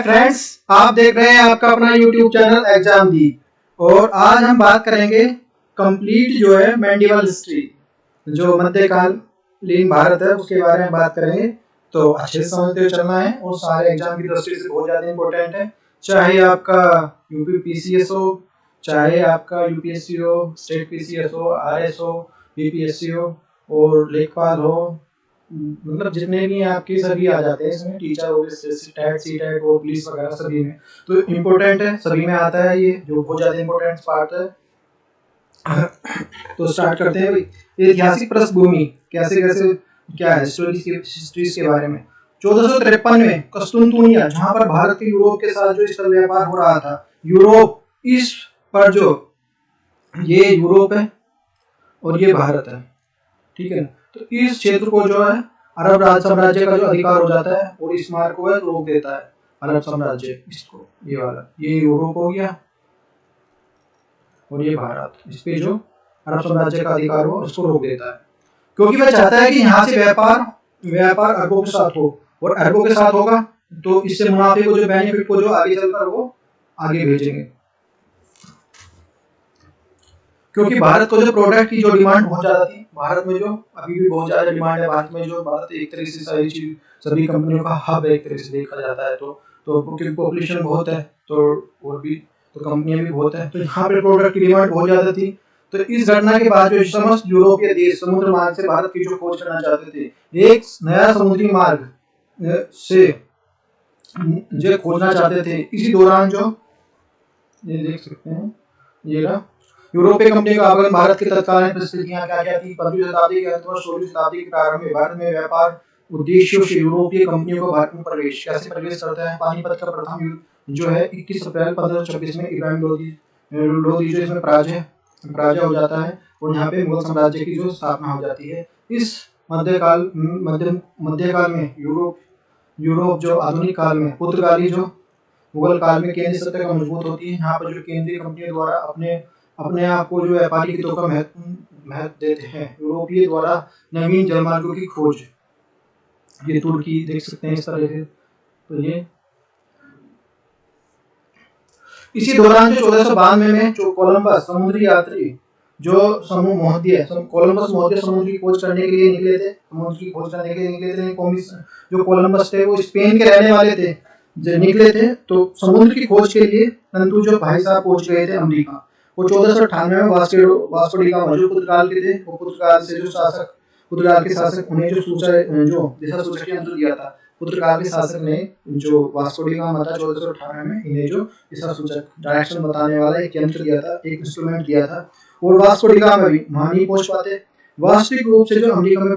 Hi friends, आप देख रहे हैं आपका अपना यूट्यूब चैनल एग्जाम दी। और आज हम बात करेंगे कंप्लीट जो है मेडिवल हिस्ट्री, जो मध्यकालीन भारत है उसके बारे में बात करेंगे। तो अच्छे से समझते हुए चलना है और सारे एग्जाम की दृष्टि से बहुत ज़्यादा इंपॉर्टेंट है। चाहे आपका यूपी पीसीएस हो, चाहे आपका यूपीएससी हो, स्टेट पीसीएस हो, आरएस हो, बीपीएससी हो और लेखपाल हो, मतलब जितने भी आपके सभी आ जाते हैं इसमें, टीचर हो गए, टैट सी टैट और पुलिस वगैरह सभी में। तो इम्पोर्टेंट है, सभी में आता है, ये जो बहुत ज़्यादा इम्पोर्टेंट पार्ट है। तो स्टार्ट करते हैं भाई। ऐतिहासिक पृष्ठभूमि कैसे कैसे क्या है हिस्ट्रीज के बारे में। 1453 में कस्तुनतुनिया, जहाँ पर भारत के यूरोप के साथ जो स्थल व्यापार हो रहा था, यूरोप इस पर जो ये यूरोप है और ये भारत है, ठीक है ना। तो इस क्षेत्र को जो है अरब राज साम्राज्य का जो अधिकार हो जाता है और इस मार्ग को रोक देता है अरब साम्राज्य। इसको ये वाला ये यूरोप हो गया और ये भारत, इस पे जो अरब साम्राज्य का अधिकार हो उसको रोक देता है, क्योंकि वह चाहता है कि यहाँ से व्यापार अरबों के साथ हो, और अरबों के साथ होगा तो इससे मुनाफे को जो बेनिफिट को जो आगे चलकर वो आगे भेजेंगे। क्योंकि भारत को जो प्रोडक्ट की जो डिमांड बहुत ज्यादा थी, भारत में जो अभी भी बहुत ज्यादा डिमांड है, भारत में जो भारत एक तरह से सारी चीज सभी कंपनियों का हब है एक तरह से देखा जाता है। तो क्योंकि पॉपुलेशन बहुत है तो और भी तो कंपनियां भी बहुत है, तो यहाँ पे प्रोडक्ट की डिमांड बहुत ज्यादा थी। तो इस घटना के बाद जो समस्त यूरोपीय देश समुद्र मार्ग से भारत की जो खोज करना चाहते थे, एक नया समुद्री मार्ग से जो खोजना चाहते थे, इसी दौरान जो ये देख सकते हैं ये रहा यूरोपीय कंपनी का आगमन। भारत की तत्कालीन परिस्थितियां क्या क्या थी। 15वीं शताब्दी के अंत और 16वीं शताब्दी के प्रारंभ में भारत में व्यापार उद्देश्यों से यूरोपीय कंपनियों को भारत में कैसे प्रवेश करता है। पानीपत का प्रथम युद्ध जो है 21 अप्रैल 1526 में इब्राहिम लोदी जो इसमें पराजय हो जाता है और यहाँ पे मुगल साम्राज्य की जो स्थापना हो जाती है। इस मध्यकाल में यूरोप जो आधुनिक काल में पुर्तगाली जो मुगल काल में केंद्रीय सत्ता का मजबूत होती है। यहाँ पर जो केंद्रीय कंपनियों द्वारा अपने आप को जो व्यापारिक हितों का महत्व देते हैं। यूरोपीय द्वारा नवीन जलमार्गों की खोज, ये तुर्की देख सकते हैं इस तरह से। तो ये इसी दौरान जो 1492 में जो कोलंबस समुद्री यात्री जो कोलंबस महोदय समुद्र की खोज करने के लिए निकले थे। जो कोलंबस थे वो स्पेन के रहने वाले थे, जो निकले थे तो समुद्र की खोज के लिए, परंतु जो भाई साहब पहुंच गए थे अमेरिका। वो 1498 में वास्को डी गामा जो पुर्तगाल के थे, वो पुर्तगाल के शासक उन्हें जो दिशा सूचक यंत्र दिया था। पुर्तगाल के शासक ने जो वास्को डी गामा था 1498 में, इन्हें जो दिशा सूचक डायरेक्शन बताने वाला एक यंत्र दिया था, एक इंस्ट्रूमेंट दिया था। और वास्को डी गामा भी वहां नहीं पहुंच पाते। वास्तविक रूप से जो अमेरिका में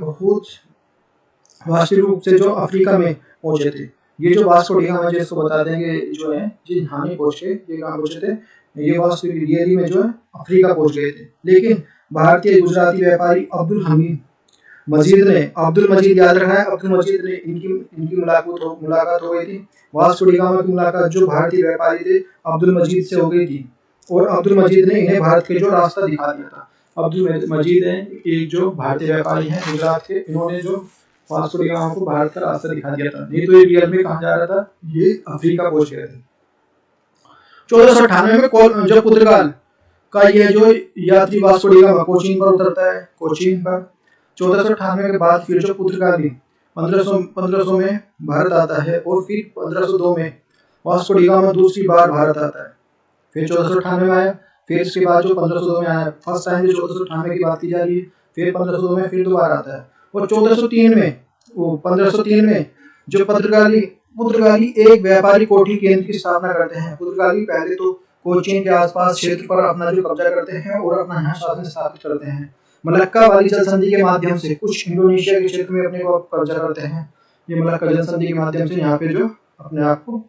वास्तविक रूप से जो अफ्रीका में पहुंचे थे, ये जो वास्को डी गामा जिसको बता देंगे जो है जिन हानि पहुंचे, ये कहाँ पहुंचे थे, ये वास्तविक रियली में जो है अफ्रीका पहुंच गए थे। लेकिन भारतीय गुजराती व्यापारी अब्दुल मजीद याद रखना है, अब्दुल मजीद ने इनकी मुलाकात हो गई थी। वास्को डी गामा की मुलाकात जो भारतीय व्यापारी थे अब्दुल मजीद से हो गई थी, और अब्दुल मजीद ने इन्हें भारत के जो रास्ता दिखा दिया था। अब्दुल मजीद है एक जो भारतीय व्यापारी हैं गुजरात के, इन्होंने जो वास्को डी गामा को भारत का रास्ता दिखा दिया था। नहीं तो ये रियल में कहाँ जा रहा था, ये अफ्रीका पहुंच गए थे। 1498 में जब पुर्तगाल का ये जो यात्री वास्को डी गामा कोचीन पर उतरता है, कोचीन पर 1498 के बाद फिर जो पुर्तगाली 1500 में भारत आता है, और फिर 1502 में वास्को डी गामा दूसरी बार भारत आता है। फिर 1498 में आया, फिर इसके बाद जो 1502 में आया, फर्स्ट टाइम जो 1498 की बात की जा रही है, फिर 1502 में फिर दोबारा आता है। और 1503 में जो पुर्तगाली एक व्यापारी कोठी केंद्र की स्थापना करते हैं। पुर्तगाली पहले तो कोचीन के आसपास क्षेत्र पर अपना जो कब्जा करते हैं और अपना यहाँ शासन स्थापित करते हैं। मलक्का वाली जल संधि के माध्यम से कुछ इंडोनेशिया के क्षेत्र में अपने को कब्जा करते हैं। ये मलक्का जल संधि के माध्यम से यहाँ पे जो अपने आप को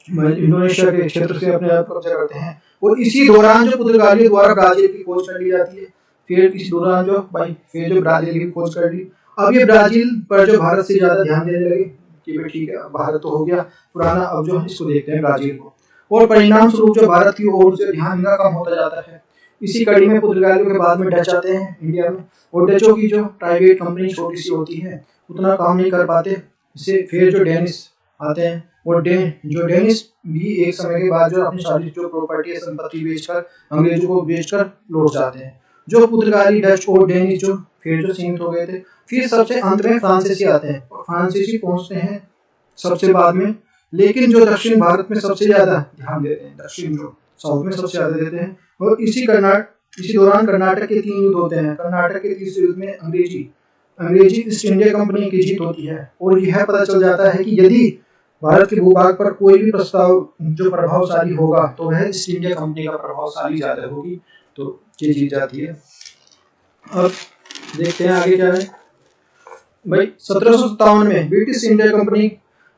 इंडोनेशिया के क्षेत्र से अपने आप कब्जा करते हैं। और इसी दौरान जो पुर्तगालियों द्वारा ब्राजील की खोज कर ली जाती है। फिर इस दौरान जो ब्राजील की खोज कर ली। अब ये ब्राजील पर जो भारत से ज्यादा ध्यान देने लगे कि भाई ठीक है, भारत तो हो गया पुराना, अब जो इसको देखते हैं ब्राजील को। और परिणाम स्वरूप जो भारत की ओर से ध्यान इनका कम होता जाता है। इसी कड़ी में पुर्तगालियों के बाद में डच आते हैं इंडिया में, और डचों की जो प्राइवेट कंपनी छोटी सी होती है, उतना काम नहीं कर पाते। इससे फिर जो डेनिश आते हैं। और जो डेनिस भी एक समय के बाद जो अपनी सारी जो प्रॉपर्टी है संपत्ति बेचकर अंग्रेजों को बेचकर लौट जाते हैं। जो पुर्तगाली, डच और डेनिस जो फिर जो सीमित हो गए थे। फिर सबसे अंत में फ्रांसीसी आते हैं, फ्रांसीसी पहुंचते हैं सबसे बाद में। लेकिन जो दक्षिण भारत में सबसे ज्यादा ध्यान देते हैं, दक्षिण जो साउथ में सबसे ज्यादा देते हैं। और इसी दौरान कर्नाटक के 3 युद्ध होते हैं। कर्नाटक के तीसरे युद्ध में अंग्रेजी ईस्ट इंडिया कंपनी की जीत होती है। और यह पता चल जाता है कि यदि भारत के भूभाग पर कोई भी प्रस्ताव जो प्रभावशाली होगा तो वह ईस्ट इंडिया कंपनी का प्रभावशाली ज्यादा होगी, तो ये जीत जाती है। अब देखते हैं आगे क्या है भाई। 1757 में ब्रिटिश इंडिया कंपनी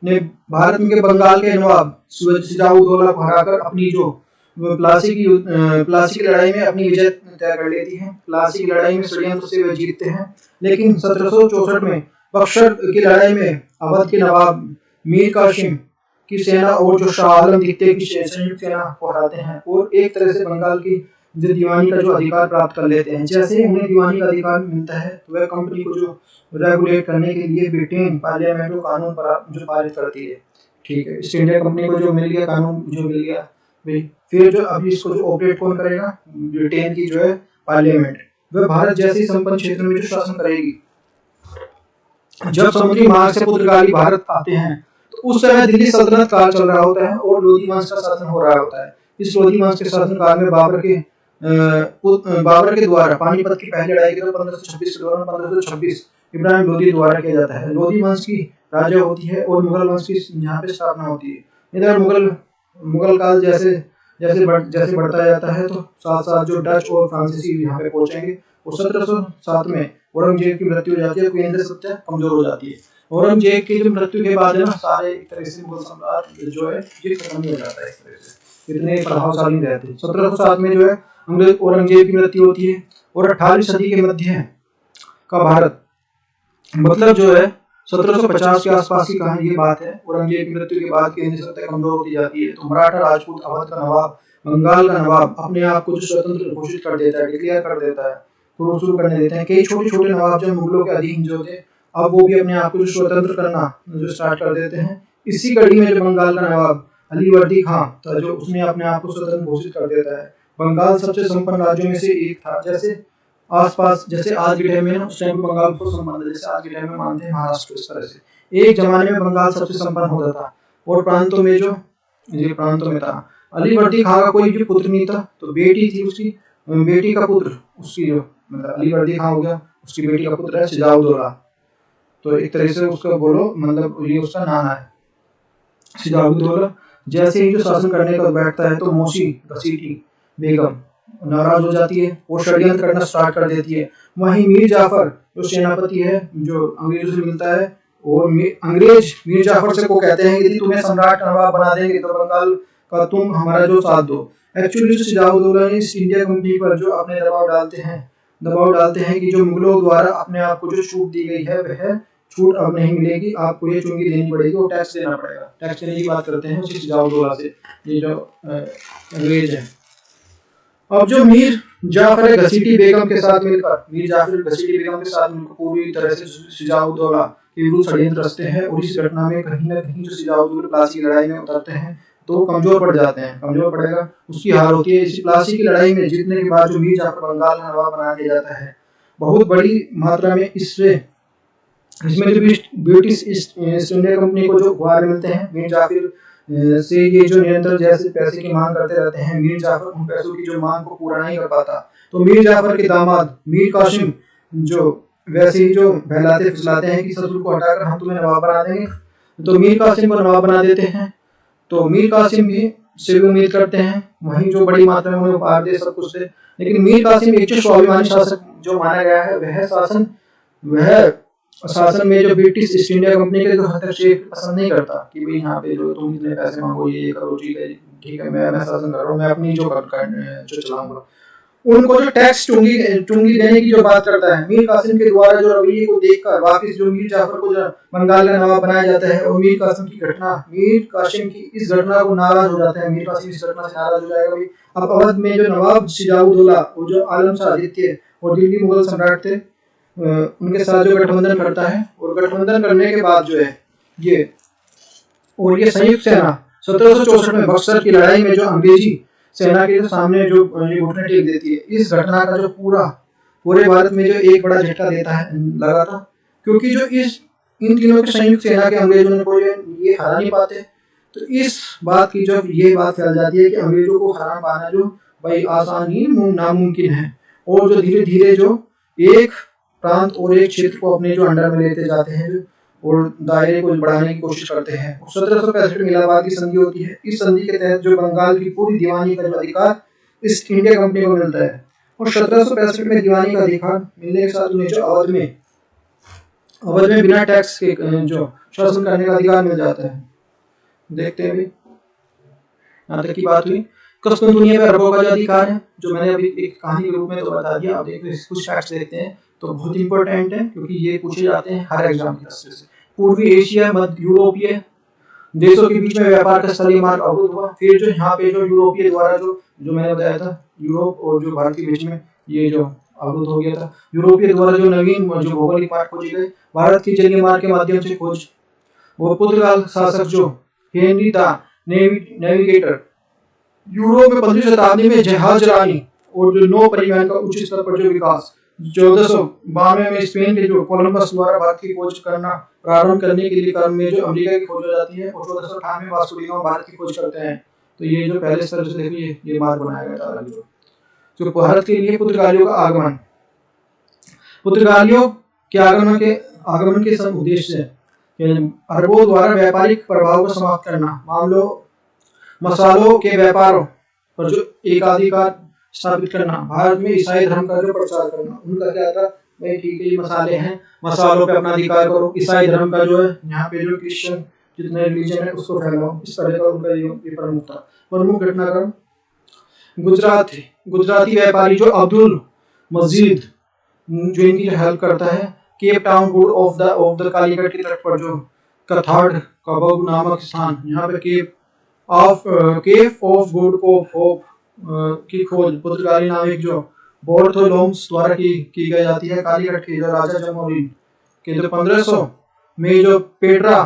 ने भारत के बंगाल के नवाब सिराजुद्दौला को हराकर अपनी जो प्लासी की लड़ाई में अपनी विजय तय कर लेती है। प्लासी की लड़ाई में षड्यंत्र से वे जीतते हैं। लेकिन 1764 में बक्सर की लड़ाई में अवध के नवाब मीर कासिम की सेना और जो शाह आलम द्वितीय की संयुक्त सेना को हराते हैं और एक तरह से बंगाल की जो दीवानी का जो अधिकार प्राप्त कर लेते हैं। जैसे ही उन्हें दीवानी का अधिकार मिलता है तो वह कंपनी को जो रेगुलेट करने के लिए ब्रिटेन पार्लियामेंट को कानून जो पारित करती है। ठीक है, ईस्ट इंडिया कंपनी को जो मिल गया कानून, जो मिल गया फिर जो अभी इसको जो ऑपरेट कौन करेगा, ब्रिटेन की जो है पार्लियामेंट, वह भारत जैसे संपन्न क्षेत्र में जो शासन करेगी। जब समुद्री मार्ग से पुर्तगाली भारत आते हैं तो उस समय दिल्ली सल्तनत काल चल रहा होता है और लोधी वंश का शासन हो रहा होता है। इस लोधी वंश के शासन काल में बाबर के द्वारा पानीपत की पहली लड़ाई के 1526 के दौरान 1526 इब्राहिम लोधी द्वारा किया जाता है। लोधी वंश की राजा होती है और मुगल वंश की यहाँ पे स्थापना होती है। इधर मुगल काल जैसे बढ़ता जाता है तो साथ साथ जो डच और फ्रांसीसी यहाँ पे पहुंचेंगे। और 1707 में औरंगजेब की मृत्यु हो जाती है, केंद्र सत्ता कमजोर हो जाती है। औरंगजेब की जो मृत्यु के बाद है ना, सारे एक तरह से मुगल सम्राट जो है ये खत्म हो जाता है। इस तरह से इतने प्रभावशाली रहते हैं। 1707 में जो है औरंगजेब की मृत्यु होती है। और 18वीं सदी के मध्य का भारत, मतलब जो है 1750 के आसपास की कहानी ये बात है। औरंगजेब की मृत्यु के बाद केंद्र सत्ता कमजोर होती जाती है तो मराठा, राजपूत, अवध का नवाब, बंगाल का नवाब अपने आप को जो स्वतंत्र घोषित कर देता है, डिक्लेयर कर देता है, तो शुरू करने देते हैं। कई छोटे छोटे नवाब जो मुगलों के अधीन जो थे, अब वो भी अपने आप को जो स्वतंत्र करना जो स्टार्ट कर देते हैं। इसी कड़ी में जो बंगाल का नवाब अलीवर्दी खां था, जो उसने अपने आप को स्वतंत्र घोषित कर देता है। बंगाल सबसे संपन्न राज्यों में से एक था। जैसे आसपास, जैसे आज के टाइम में ना, उस टाइम बंगाल को संपन्न, जैसे आज के टाइम में मानते हैं महाराष्ट्र, इस तरह से एक जमाने में बंगाल सबसे संपन्न होता था। और प्रांतों में जो ये प्रांतों में था। अलीवर्दी खां का कोई भी पुत्र नहीं था, तो बेटी थी उसकी, बेटी का पुत्र उसकी जो मतलब अलीवर्दी खां हो गया, उसकी बेटी का पुत्र है सिराजुद्दौला। तो एक तरह से उसका बोलो मतलब ये उसका नाना है सिराजुद्दौला। जैसे ही जो शासन करने का बैठता है तो मौसी घसीटी बेगम नाराज हो जाती है और षड्यंत्र करना स्टार्ट कर देती है। वहीं मीर जाफर जो सेनापति है, जो अंग्रेजों से मिलता है, और अंग्रेज मीर जाफर से को कहते हैं यदि तुम्हें सम्राट नवाब बना देंगे तो बंगाल का तुम हमारा जो साथ दो। एक्चुअली जो सिराजुद्दौला ने ईस्ट इंडिया कंपनी पर जो अपने दबाव डालते हैं कि जो मुगलों द्वारा अपने आप को जो छूट दी गई है वह छूट अब नहीं मिलेगी, आपको ये चुंगी देनी पड़ेगी और टैक्स देना पड़ेगा। टैक्स देने की बात करते हैं उसी सिराजुद्दौला से, ये जो अंग्रेज है। अब जो मीर जाफर घसीटी बेगम के साथ मिलकर पूरी तरह से सिराजुद्दौला के विरुद्ध षड्यंत्र रचते हैं। और इस घटना में कहीं ना कहीं जो सिराजुद्दौला प्लासी की लड़ाई में उतरते हैं तो कमजोर पड़ जाते हैं, कमजोर पड़ेगा, उसकी हार होती है। इस प्लासी की लड़ाई में जीतने के बाद जो मीर जाफर बंगाल का नवाब बना दिया जाता है, बहुत बड़ी मात्रा में इसमें जो ब्रिटिश ईस्ट इंडिया कंपनी को जो उपहार मिलते हैं, मीर जाफर से ये जो निरंतर जैसे पैसे की मांग करते रहते हैं, मीर जाफर उन पैसों की जो मांग को पूरा नहीं कर पाता। तो मीर जाफर के दामाद मीर कासिम जो वैसे ही जो बहलाते फुसलाते हैं कि ससुर को हटाकर हम तुम्हें नवाब बना देंगे, तो मीर कासिम को नवाब बना देते हैं। तो मीर कासिम भी से भी उम्मीद करते हैं वहीं जो बड़ी मात्रा में उन्हें उपहार दे, सब कुछ दे। लेकिन मीर कासिम एक स्वाभिमानी शासक जो माना गया है, वह शासन में जो ब्रिटिश ईस्ट इंडिया कंपनी के जो हस्तक्षेप पसंद नहीं करता कि भाई यहाँ पे जो तुम इतने पैसे मांगो, ये करो, ठीक है मैं शासन कर रहा हूँ, मैं अपनी जो चलाऊंगा। उनको जो टैक्स चुंगी देने की जो बात करता है, मीर कासिम के द्वारा जो रवैये को देखकर वापिस जो मीर जाफर को बंगाल का नवाब बनाया जाता है। और मीर कासिम की इस घटना को नाराज हो जाते हैं। मीर कासिम इस घटना से नाराज हो जाएगा। भाई अब अवध में जो नवाब सिराजुद्दौला और जो आलम शाह द्वितीय और दिल्ली मुगल सम्राट थे, उनके साथ जो गठबंधन करता है, और गठबंधन करने के बाद जो है ये और ये संयुक्त सेना 1764 में बक्सर की लड़ाई में जो अंग्रेजी सेना के सामने जो घुटने टेक देती है, इस घटना का जो पूरे भारत में जो एक बड़ा झटका देता है लगा था, क्योंकि जो इन तीनों के संयुक्त सेना के अंग्रेजों को ये हरा नहीं पाते। तो इस बात की जब ये बात फैल जाती है कि अंग्रेजों को हरा पाना जो भाई आसान ही नामुमकिन है, और जो धीरे धीरे जो एक प्रांत और एक क्षेत्र को अपने जो अंडर में लेते जाते हैं जो और दायरे को बढ़ाने की कोशिश करते हैं। 1765 में इलाहाबाद की संधि होती है। इस संधि के तहत जो बंगाल की पूरी दीवानी का जो अधिकार ईस्ट इंडिया कंपनी को मिलता है, और 1765 में दीवानी का अधिकार मिलने के साथ उन्हें जो अवध में बिना टैक्स के जो शासन करने का अधिकार मिल जाता है। देखते हैं अभी यहाँ तक की बात हुई। कस्कंतुनिया पे अरबों का जो अधिकार है, जो मैंने अभी एक कहानी के रूप में तो बता दिया। अब देखो कुछ फैक्ट्स देखते हैं तो बहुत इंपॉर्टेंट है, क्योंकि ये पूछे जाते हैं हर एग्जाम के हिसाब से। पूर्वी एशिया मध्य यूरोपीय देशों के बीच में व्यापार का स्थलीय मार्ग अवरुद्ध हुआ। फिर जो यहाँ पे जो यूरोपीय द्वारा जो मैंने बताया था, यूरोप और जो भारत के बीच में ये जो अवरुद्ध हो गया था, यूरोपीय द्वारा जो नवीन जो भौगोलिक मार्ग खोजे गए, भारत के जलीय मार्ग के माध्यम से खोज। वो पुर्तगाल शासक जो हेनरी द नेविगेटर यूरोप में 15वीं शताब्दी में जहाज रानी और जो नौ परिवहन का उच्च स्तर पर जो विकास 1492 में स्पेन के जो कोलंबस द्वारा भारत की खोज करना प्रारंभ करने के लिए क्रम में जो अमेरिका की खोज हो जाती है, और 1498 में वास्को डी गामा भारत की खोज करते हैं। तो ये जो पहले स्तर से देखिए ये मार्ग बनाया गया था जो भारत के लिए पुर्तगालियों का आगमन। पुर्तगालियों के आगमन के सब उद्देश्य अरबों द्वारा व्यापारिक प्रभाव को समाप्त करना, मसालों के व्यापार पर जो एकाधिकार स्थापित करना, भारत में ईसाई धर्म का जो प्रचार करना। उनका क्या था भाई, ठीक है ये मसाले हैं, मसालों पे अपना अधिकार करो, ईसाई धर्म का जो है यहाँ पे जो क्रिश्चियन जितने रिलीजन है उसको फैलाओ, इस तरह का उनका ये प्रमुख था। प्रमुख घटनाक्रम गुजराती व्यापारी जो अब्दुल मजीद जो इनकी हेल्प करता है, Cape Town good of the Calicut के तट पर जो कथाड़ कबब नामक स्थान, यहाँ पे Cape of Good of Hope की खोज पुर्तगाली नाविक जो बोर्थोलोम्स द्वारा की गई जाती है। कालीकट के जो राजा जमोरिन के जो 1500 में जो पेड्रा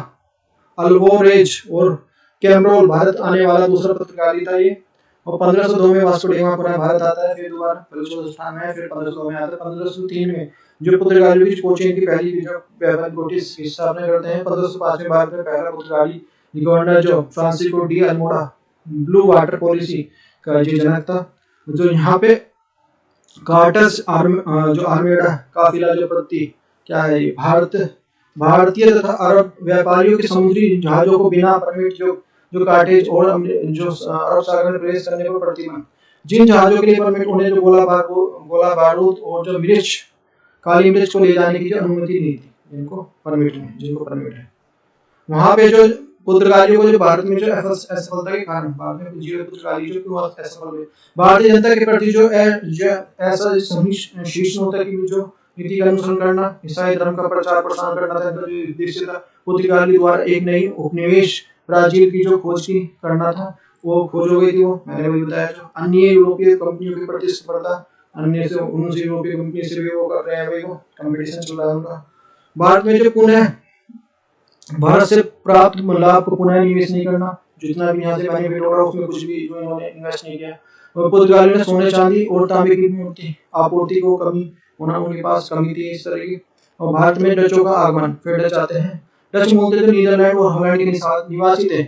अल्वोरेज और कैमरोल भारत आने वाला दूसरा पुर्तगाली था ये, और 1502 में वास्को डी गामा पुनः भारत आता है। फिर दोबारा 1500 में फिर 1502 में आता है। 1503 में जो पुर्तगालियों की कोचिंग की पहली जो व्यापारिक कोटिस की स्थापना करते हैं। 1505 में भारत में पहला पुर्तगाली गवर्नर जो Francisco de Almora blue water policy का जो जनक था। जो यहाँ पे कार्टस जो आर्मेडा काफिला जो प्रति क्या है भारतीय तथा अरब व्यापारियों के समुद्री जहाजों को बिना परमिट जो कार्टेज और जो अरब सागर में प्रवेश करने पर प्रतिबंध। जिन जहाजों के लिए परमिट, उन्हें जो गोला बारूद और जो मिर्च काली मिर्च को ले जाने की जो अनुमति नहीं थी, जिनको परमिट है। वहाँ पे जो पुर्तगालियों को जो भारत में जो असफलता के कारण बाद में जीरो पुर्तगाली जो क्यों असफल हुए, भारतीय जनता के प्रति जो ऐसा सहिष्णुता की जो नीति का अनुसरण करना, ईसाई धर्म का प्रचार प्रसार करना था, जो उद्देश्य था। पुर्तगाली द्वारा एक नई उपनिवेश ब्राजील की जो खोज की करना था, वो खोज हो गई थी। वो मैंने भी बताया। जो अन्य यूरोपीय कंपनियों की प्रतिस्पर्धा, अन्य से उनसे यूरोपीय कंपनी से भी वो कर रहे हैं, वो कंपटीशन चल रहा है उनका। भारत में जो पुनः भारत से प्राप्त लाभ को पुनः निवेश नहीं करना, जितना भी यहाँ से बेनिफिट हो रहा है उसमें कुछ भी जो इन्होंने इन्वेस्ट नहीं किया। और पुर्तगालियों ने सोने चांदी और तांबे की मूर्ति आपूर्ति को कमी होना, उनके पास कमी थी इस तरह की। और भारत में डचों का आगमन, फिर डच आते हैं। डच मूलतः जो नीदरलैंड और हॉलैंड के निवासी थे।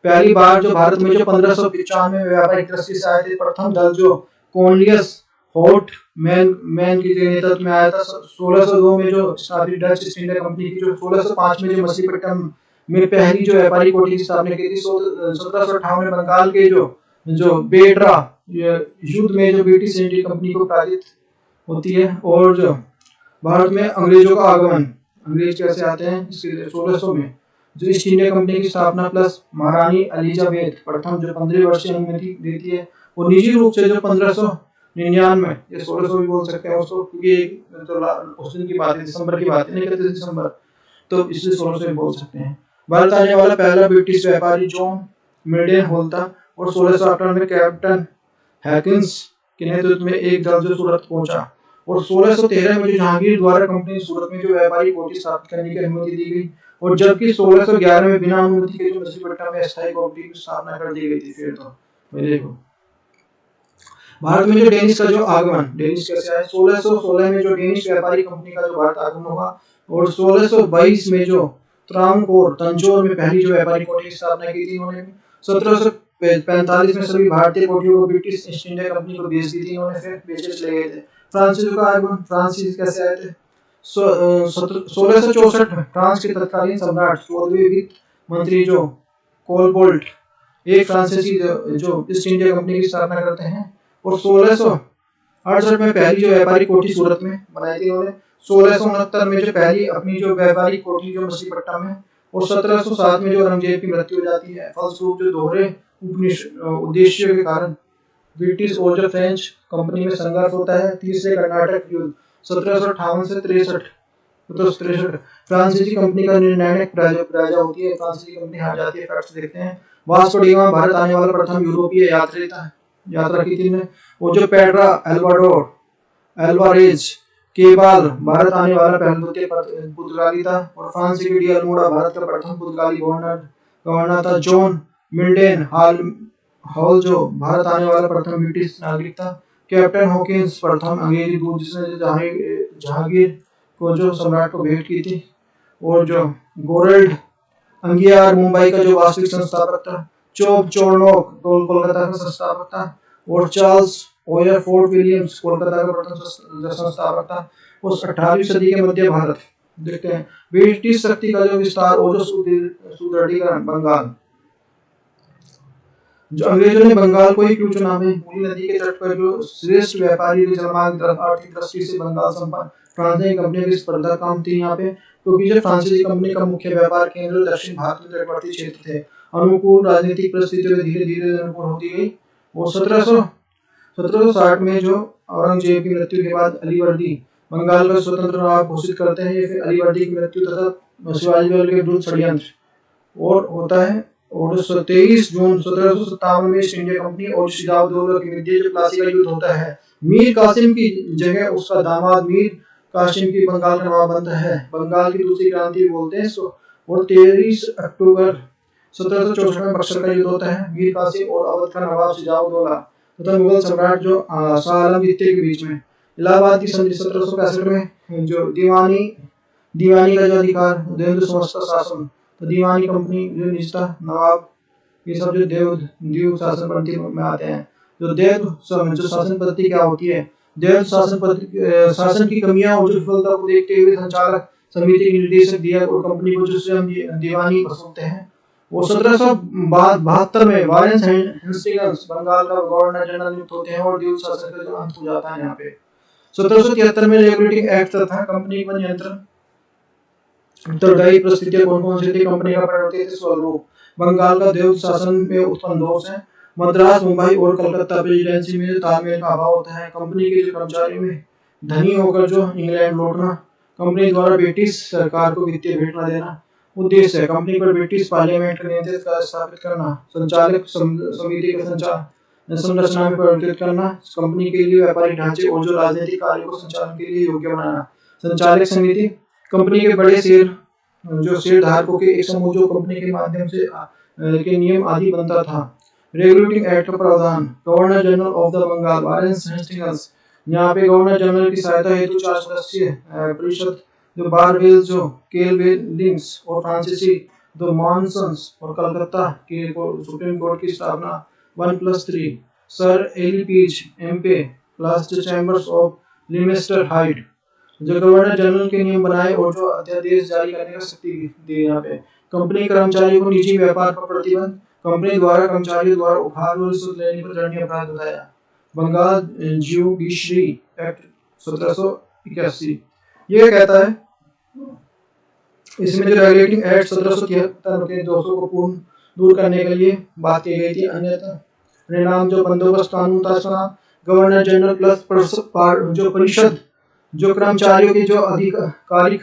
पहली बार जो भारत में जो 1595 में व्यापारिक दृष्टि से आए थे। प्रथम दल जो कॉर्नलियस हॉट मैन के नेतृत्व में आया था। 1602 में जो स्थापित डच ईस्ट इंडिया कंपनी की, जो 1605 में जो मछलीपट्टनम में पहली जो व्यापारिक कोठी की स्थापना की थी। 1758 में बंगाल के जो बेड्रा युद्ध में जो ब्रिटिश ईस्ट इंडिया कंपनी को पराजित होती है। और जो भारत में अंग्रेजों का आगमन, अंग्रेज कैसे आते हैं, 1600 में जो ईस्ट इंडिया कंपनी की स्थापना प्लस महारानी एलिजाबेथ प्रथम जो 15 वर्षीय अनुमति देती है। वो निजी रूप से जो 1599 ये 1600 भी बोल सकते हैं उसको, क्योंकि तो उस दिन की बात है, दिसंबर की बात है, नहीं कहते दिसंबर, तो इसलिए 1600 भी बोल सकते हैं। भारत आने वाला पहला ब्रिटिश व्यापारी जॉन मिल्टन हॉल था। और 1658 में कैप्टन हैकिंस के नेतृत्व में एक दल जो सूरत पहुंचा। और 1613 में जो जहांगीर द्वारा कंपनी सूरत में जो व्यापारिक कोठी स्थापित करने की अनुमति दी गई, और जबकि 1611 में बिना अनुमति के जो मछलीपट्टा में अस्थायी कोठी की स्थापना कर दी गई थी। फिर तो देखो भारत में जो डेनिश का जो आगमन, डेनिश कैसे आया, 1616 में जो डेनिश व्यापारिक कंपनी का जो भारत आगमन हुआ, और 1622 में जो त्रावणकोर तंजौर में पहली जो व्यापारिक कोठी की स्थापना की थी उन्होंने। 1745 में सभी भारतीय कोठियों को ब्रिटिश ईस्ट इंडिया कंपनी को बेच दी थी उन्होंने, फिर बेचे चले गए थे। फ्रांसीसियों का आगमन, फ्रांसीसी कैसे आए थे, 1664 में फ्रांस के तत्कालीन सम्राट 14वें वित्त मंत्री जो कोलबोल्ट एक फ्रांसीसी जो ईस्ट इंडिया कंपनी की स्थापना करते हैं, और 1668 में पहली जो व्यापारिक कोठी सूरत में बनाई थी उन्होंने। 1669 में जो पहली अपनी जो व्यापारिक कोठी जो मछलीपट्टा में, और 1707 में जो औरंगजेब की मृत्यु हो जाती है। फलस्वरूप जो दोहरे उद्देश्यों के कारण ब्रिटिश और जो फ्रेंच कंपनी में संघर्ष होता है। तीसरे कर्नाटक युद्ध 1758 से 63 फ्रांसीसी कंपनी का निर्णायक पराजय होती है, फ्रांसीसी कंपनी हार जाती है। फैक्ट्स देखते हैं, वास्को डी गामा भारत आने वाला प्रथम यूरोपीय यात्रा की थी, और जो पेड्रा एल्वारेज केबाल भारत आने वाला पहला पुर्तगाली था, और फ्रांस के डी अल्मोड़ा भारत का प्रथम पुर्तगाली गवर्नर था। जॉन मिल्टन हॉल जो भारत आने वाला प्रथम ब्रिटिश नागरिक था। कैप्टन हॉकिंस प्रथम अंग्रेजी दूत जिसने जहांगीर को जो सम्राट को भेंट की थी, और जो गोरल्ड अंगियार मुंबई का जो वास्तविक संस्थापक था। चोप चोरनोक कोलकाता का संस्थापक था, और चार्ल्स ओयर फोर्ट विलियम्स कोलकाता का प्रथम संस्थापक था। उस 18वीं सदी के मध्य भारत देखते हैं, ब्रिटिश शक्ति का जो विस्तार और जो सुदृढ़ीकरण। बंगाल, जो अंग्रेजों ने बंगाल को ही क्यों चुना है, मूली नदी के तट पर जो श्रेष्ठ व्यापारी जलमार्ग आर्थिक दृष्टि से बंगाल संपन्न फ्रांसीसी कंपनी की स्पर्धा काम थी यहाँ पे, क्योंकि जो फ्रांसीसी कंपनी का मुख्य व्यापार केंद्र दक्षिण भारत में तटवर्ती क्षेत्र थे। अनुकूल राजनीतिक परिस्थितियों में धीरे धीरे अनुकूल होती गई, और 1760 में जो औरंगजेब की मृत्यु के बाद अलीवर्दी बंगाल का स्वतंत्र नवाब घोषित करते हैं। ये फिर अलीवर्दी की मृत्यु तथा शिवाजी के विरुद्ध षड्यंत्र और होता है। और 23 जून 1757 में ईस्ट इंडिया कंपनी और सिजाउद्दौला के मध्य जो प्लासी का युद्ध होता है। मीर कासिम की जगह उसका दामाद मीर कासिम की बंगाल का नवाब बनता है। बंगाल की दूसरी क्रांति बोलते हैं। और 23 अक्टूबर 1764 में बक्सर का युद्ध होता है। मीर कासिम और अवध का नवाब सिजाउद्दौला तथा मुगल सम्राट जो शाह आलम द्वितीय के बीच में। इलाहाबाद की संधि 1765 में जो दीवानी का जो अधिकार, देवद समस्त शासन, तो दीवानी कंपनी जो निजता नवाब, ये सब जो देव शासन पद्धति में आते हैं। जो देव जो शासन पद्धति क्या होती है, देव शासन की कमियां और विफलता को देखते हुए संचालक समिति के निर्देशक दिया और कंपनी को जो स्वयं दीवानी वसूलते हैं। वो 1772 में वारेंस हेस्टिंग्स बंगाल का गवर्नर जनरल नियुक्त होते हैं और देव शासन का जो अंत हो जाता है यहाँ पे। 1773 में रेगुलेटिंग एक्ट तथा कंपनी पर नियंत्रण उत्तरदायी परिस्थितियां कौन सी थी, कंपनी का परिवर्तित स्वरूप, बंगाल का देव शासन में उत्पन्न दोष है, मद्रास, मुंबई और कलकत्ता प्रेसिडेंसी में तालमेल का अभाव होता है, कंपनी के जो कर्मचारी में धनी होकर जो इंग्लैंड लौटना, कंपनी द्वारा ब्रिटिश सरकार को वित्तीय भेंट न देना। उद्देश्य है कंपनी पर ब्रिटिश पार्लियामेंट का नियंत्रित स्थापित करना, संचालक समिति का संरचना में परिवर्तित करना, कंपनी के लिए व्यापारिक ढांचे और जो राजनीतिक कार्यों को संचालन के लिए योग्य बनाना। संचालक समिति कंपनी के बड़े शेयरधारकों के एक समूह जो कंपनी के माध्यम से के नियम आदि बनता था। रेगुलेटिंग एक्ट का प्रावधान, governor general of the Bengal Warren Hastings, यहाँ पे गवर्नर जनरल की सहायता हेतु 4 सदस्यीय परिषद जो बारवेल्स जो केलवेलिंग्स और फ्रांसीसी द मॉनसन्स और कलकत्ता के सुप्रीम कोर्ट की स्थापना 1+3 sir Elijah Impey plus the Chambers of Lemaistre Hyde जो गवर्नर जनरल के नियम बनाए और जो अध्यादेश जारी करने का शक्ति दी। यहाँ पे कंपनी कर्मचारियों को निजी व्यापार पर प्रतिबंध, कंपनी द्वारा कर्मचारियों द्वारा उपहार और रिश्वत लेने पर दंडनीय अपराध बताया। बंगाल ज्यूडिशरी एक्ट 1781 ये कहता है, इसमें जो रेगुलेटिंग एक्ट 1773 के दोषों को पूर्ण दूर करने के लिए बात की गई थी। अन्यथा परिणाम जो बंदोबस्त कानून था, गवर्नर जनरल प्लस जो परिषद जो कर्मचारियों के जो आधिकारिक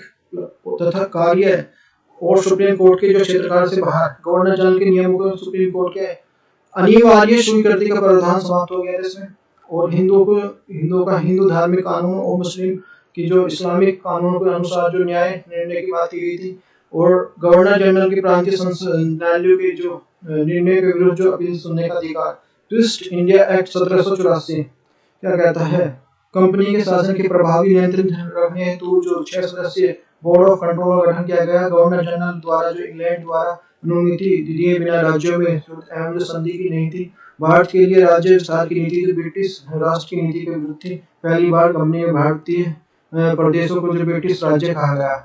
तथा कार्य और सुप्रीम कोर्ट के जो क्षेत्रकाल से बाहर गवर्नर जनरल के नियमों को सुप्रीम कोर्ट के अनिवार्य स्वीकृति का प्रावधान समाप्त हो गया। इसमें और हिंदुओं का हिंदू धार्मिक कानून और मुस्लिम की जो इस्लामिक कानूनों के अनुसार जो न्याय निर्णय की बात की गई थी, और गवर्नर जनरल की प्रांतीय न्यायालयों के जो निर्णय के विरुद्ध जो अपील सुनने का अधिकार। ईस्ट इंडिया एक्ट 1784 क्या कहता है? कंपनी के शासन के प्रभावी नियंत्रण रखने हेतु जो 6 सदस्यीय बोर्ड ऑफ कंट्रोल का गठन किया गया गवर्नर जनरल द्वारा, जो इंग्लैंड द्वारा अनुमति दिए बिना राज्यों में एवं संधि की नहीं थी। भारत के लिए राज्य विस्तार की नीति जो ब्रिटिश राष्ट्र की नीति के विरुद्ध थी। पहली बार कंपनी में भारतीय प्रदेशों को जो ब्रिटिश राज्य कहा गया।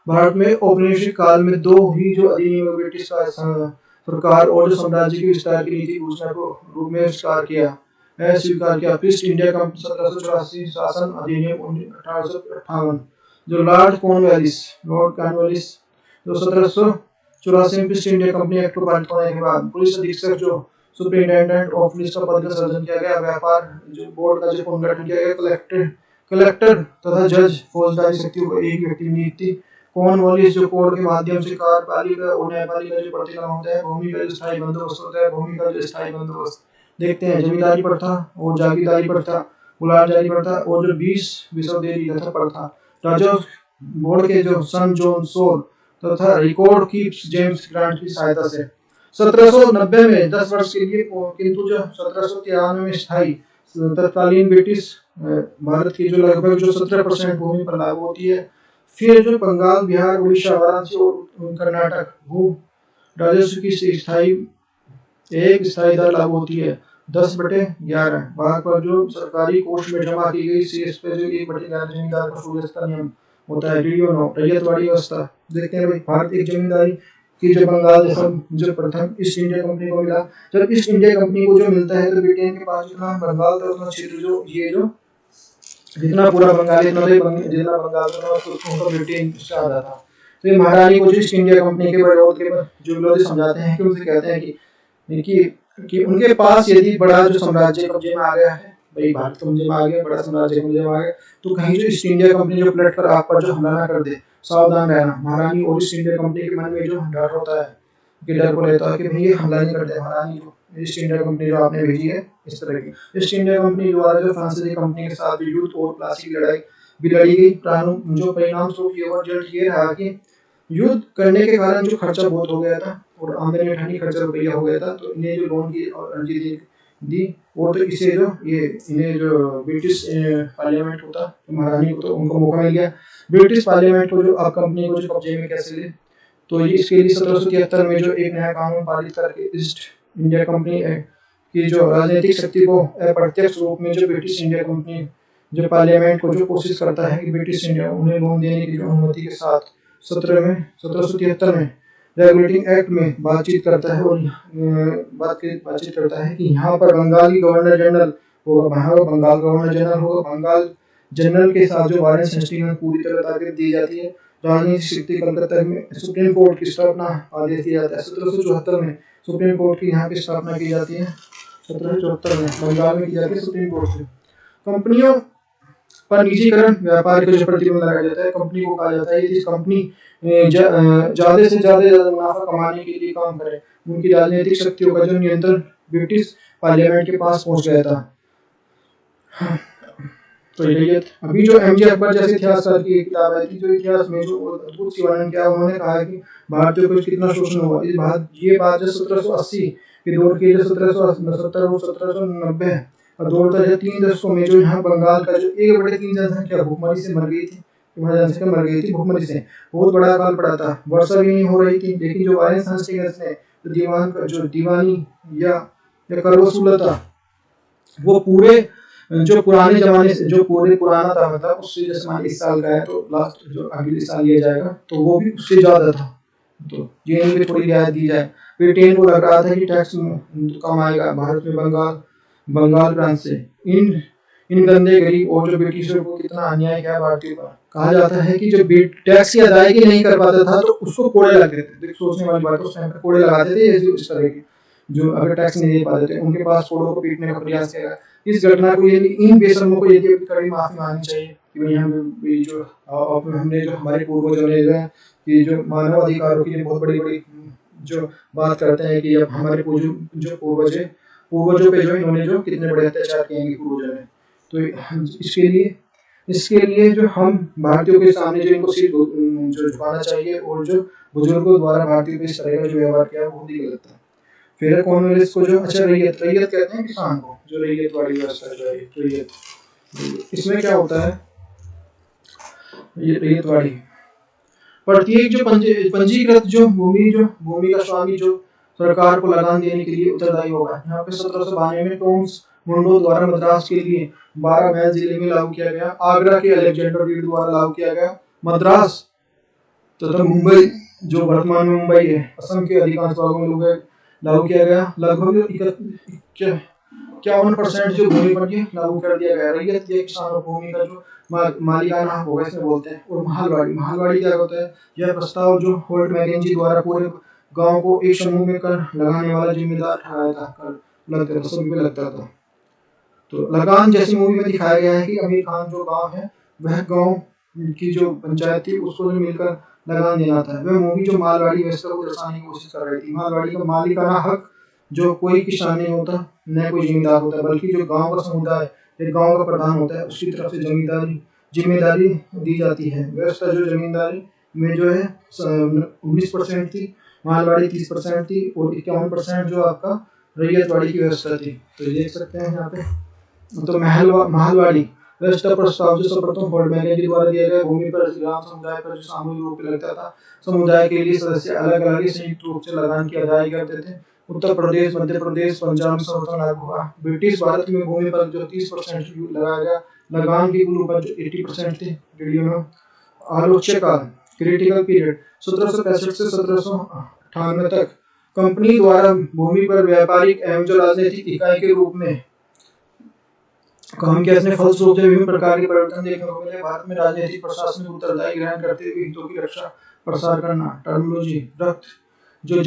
भारत में औपनिवेशिक काल में दो ही जो अधिनियम ब्रिटिश का सरकार और जो साम्राज्य की विस्तार की नीति घोषणा को रूप में स्वीकार किया। ईस्ट इंडिया कंपनी 1784 शासन अधिनियम 1858, जो लॉर्ड कॉर्नवालिस जो 1784 में ईस्ट इंडिया कंपनी एक्ट को पारित होने के बाद पुलिस अधीक्षक जो सुपरिटेंडेंट ऑफ पुलिस का पद का सृजन किया गया। व्यापार जो बोर्ड का जो पुनर्गठन किया गया। कलेक्टर तथा जज फौजदारी शक्तियों को एक व्यक्ति नियुक्ति। कॉर्नवालिस जो कोड के माध्यम से कार्यपालिका और न्यायपालिका जो प्रतिक्रिया होता है। भूमि का जो स्थायी बंदोबस्त होता है। भूमि का जो स्थायी बंदोबस्त देखते हैं, जमींदारी प्रथा और जागीरदारी प्रथा, गुलामजारी प्रथा और जो 20 विश्वदेवी तथा प्रथा। राजस्व बोर्ड के जो सन जॉन सोर तथा रिकॉर्ड कीप्स जेम्स ग्रांट की सहायता से 1790 में 10 वर्ष के लिए, किंतु जो 1793 में स्थायी तत्कालीन ब्रिटिश भारत की जो लगभग जो 17% भूमि पर लागू होती है। फिर जो बंगाल, बिहार, उड़ीसा, वाराणसी और कर्नाटक भू राजस्व की स्थायी दर लागू होती है 10/11 भाग पर जो सरकारी कोष में जमा की गई शेष पे जो 1/11 जमींदार का सूर्य का नियम होता है। रैयतवाड़ी व्यवस्था देखते हैं भाई। भारत एक जमींदारी की जो बंगाल जो प्रथम ईस्ट इंडिया कंपनी को मिला। जब ईस्ट इंडिया कंपनी को जो मिलता है तो ब्रिटेन के पास जितना बंगाल था उतना क्षेत्र जो ये जो जितना पूरा बंगाल जितना बंगाल था उसको ब्रिटेन से आता था। तो ये महारानी को जो ईस्ट इंडिया कंपनी के विरोध के जो विरोधी समझाते हैं कि उनसे कहते हैं कि उनके पास यदि बड़ा जो साम्राज्य कब्जे में आ गया है, भाई भारत कब्जे में आ गया, बड़ा साम्राज्य कब्जे में आ गया, तो कहीं जो ईस्ट इंडिया कंपनी जो पलट कर आप पर जो हमला ना कर दे, सावधान रहना। महारानी और ईस्ट इंडिया कंपनी के मन में जो डर होता है कि डर को रहता है कि भाई ये हमला नहीं करते। महारानी जो ईस्ट इंडिया कंपनी जो आपने भेजी है इस तरह की। ईस्ट इंडिया कंपनी द्वारा जो फ्रांसीसी कंपनी के साथ युद्ध और प्लासी की लड़ाई भी लड़ी गई। जो परिणाम स्वरूप ये रहा कि युद्ध करने के कारण जो खर्चा बहुत हो गया था और आमदनी उठाने खर्चा रुपया हो गया था, तो इन्हें जो लोन की अर्जी दी और तो इसे जो इन्हें जो ब्रिटिश पार्लियामेंट होता तो महारानी को तो उनको मौका मिल गया। ब्रिटिश पार्लियामेंट को जो अब कंपनी को जो कब्जे में कैसे ले, तो ये इसके लिए 1773 में जो एक नया कानून पारित करके ईस्ट इंडिया कंपनी की जो राजनीतिक शक्ति को अप्रत्यक्ष रूप में जो ब्रिटिश इंडिया कंपनी जो पार्लियामेंट को जो कोशिश करता है कि ब्रिटिश इंडिया उन्हें लोन देने की अनुमति के साथ 1773 में रेगुलेटिंग एक्ट में बातचीत करता है और बातचीत करता है कि यहाँ पर बंगाली गवर्नर जनरल होगा। बंगाल गवर्नर जनरल होगा। बंगाल जनरल के साथ जो वारेंट सिस्टम में पूरी तरह ताकत दी जाती है। राजनीतिक शक्ति कलकत्ता में सुप्रीम कोर्ट की स्थापना आदेश दिया जाता है। 1774 में सुप्रीम कोर्ट की यहाँ की स्थापना की जाती है। 1774 में बंगाल में की जाती है सुप्रीम कोर्ट से। कंपनियों पर निजीकरण व्यापार के प्रतिबंध लगाया जाता है। कंपनी को कहा जाता है कि इस कंपनी ज्यादा से ज्यादा मुनाफा कमाने के लिए काम करे। उनकी राजनीतिक शक्तियों का जो नियंत्रण ब्रिटिश पार्लियामेंट के पास पहुंच गया था। तो ये अभी जो एमजे अकबर जैसे इतिहासकार की एक किताब आई थी, जो इतिहास में जो अद्भुत वर्णन किया, उन्होंने कहा कि भारतीयों को कितना शोषण हुआ। ये बात जो 1780 के दौर की, जो 1770 और 1790 और दौर तक 3 दशकों में जो यहाँ बंगाल का जो 1/3 जनसंख्या भूखमरी से मर गई थी। भूखमरी से बहुत बड़ा अकाल पड़ा था। वर्षा भी नहीं हो रही थी। लेकिन जो वारेंट हस्टिंग्स ने दीवानी या कर वसूलता, वो पूरे जो पुराने जमाने से जो पूरे पुराना था, मतलब उससे जैसे मान 1 साल का है तो लास्ट जो अगले साल लिया जाएगा तो वो भी उससे ज्यादा था। तो ये भी थोड़ी रियायत दी जाए। ब्रिटेन को लग रहा था कि टैक्स कम आएगा भारत में बंगाल प्रांत से। इन गंदे गरीब और जो ब्रिटिशों को कितना अन्याय किया भारतीयों पर। कहा जाता है कि जो टैक्स की अदायगी नहीं कर पाता था तो उसको कोड़े लगते थे। सोचने वाली बात, उस टाइम पर कोड़े लगाते थे इस तरह के, जो अगर टैक्स नहीं दे पाते थे उनके पास कोड़ों को पीटने का प्रयास किया। इस घटना को इन बेशर्मों को यदि कड़ी माफी मांगनी चाहिए कि भाई हमने जो हमारे पूर्वजों ने कि जो मानव अधिकारों की बहुत बड़ी जो बात करते हैं कि अब हमारे जो पूर्वज है पूर्वजों पे जो इन्होंने जो कितने बड़े अत्याचार किए हैं पूर्वजों ने। तो इसके लिए जो हम भारतीयों के सामने जो इनको सिर जो झुकाना चाहिए, और जो बुजुर्गों द्वारा भारतीयों पे इस तरह का जो व्यवहार किया वो बहुत ही गलत है। फिर कॉर्नवालिस को जो अच्छा रैयत कहते हैं किसान को, जो रैयत वाली व्यवस्था जो है रैयत, इसमें क्या होता है ये रैयत वाली प्रत्येक जो पंजीकृत जो भूमि का स्वामी जो सरकार को लगान देने के लिए उत्तरदायी होगा। यहाँ पे 1792 में टॉम्स मुंडो द्वारा मद्रास के लिए 12 मैल जिले में लागू किया गया। आगरा के अलेक्जेंडर रीड द्वारा लागू किया गया। मद्रास तथा मुंबई जो वर्तमान में मुंबई है, असम के अधिकांश भागों में लागू किया गया। लगभग 51% जो भूमि पर लागू कर दिया गया। रैयत ये किसानों भूमि का जो मालिकाना हक होगा इसमें बोलते हैं। और महलवाड़ी क्या होता है? यह प्रस्ताव जो होल्ट मैकेंजी द्वारा पूरे गांव को एक समूह में कर लगाने वाला जिम्मेदार ठहराया था, कर लगता था, सभी पे लगता था। तो लगान जैसी मूवी में दिखाया गया है कि आमिर खान जो गांव है वह गांव की जो पंचायत थी उसको मिलकर लगान देना था। वह मूवी जो मालवाड़ी व्यवस्था को दर्शाने की कोशिश कर रही थी। मालवाड़ी का मालिकाना हक जो कोई किसान नहीं होता, न कोई जमींदार होता, बल्कि जो गांव का समुदाय एक गांव का प्रधान होता है उसकी तरफ से जिम्मेदारी दी जाती है। व्यवस्था जो जमींदारी में जो है 19% थी, मालवाड़ी 30% थी, और 51% जो आपका रैयतवाड़ी की व्यवस्था थी। तो देख सकते हैं यहाँ पे। तो महलवाड़ी व्यवस्था प्रस्ताव जो सर्वप्रथम होल्ट मैकेंजी द्वारा दिया गया। भूमि पर ग्राम समुदाय पर जो सामूहिक रूप से लगता था। समुदाय के लिए सदस्य अलग अलग संयुक्त रूप से लगान की अदायगी करते थे। उत्तर प्रदेश, मध्य प्रदेश, पंजाब में सर्वप्रथम लागू हुआ। ब्रिटिश भारत में भूमि पर जो 30% लगाया गया। लगान की कुल उपज 80% थी। आलोच्य क्रिटिकल पीरियड 1765 से 1798 तक कंपनी द्वारा भूमि पर व्यापारिक एवं जो राजनीतिक इकाई के रूप में काम किया। इसने फलस्वरूप से विभिन्न प्रकार के परिवर्तन देखने को मिले। भारत में राजनीतिक प्रशासनिक उत्तरदायी ग्रहण करते हुए हितों की रक्षा प्रसार करना। टर्मिनोलॉजी रक्त जो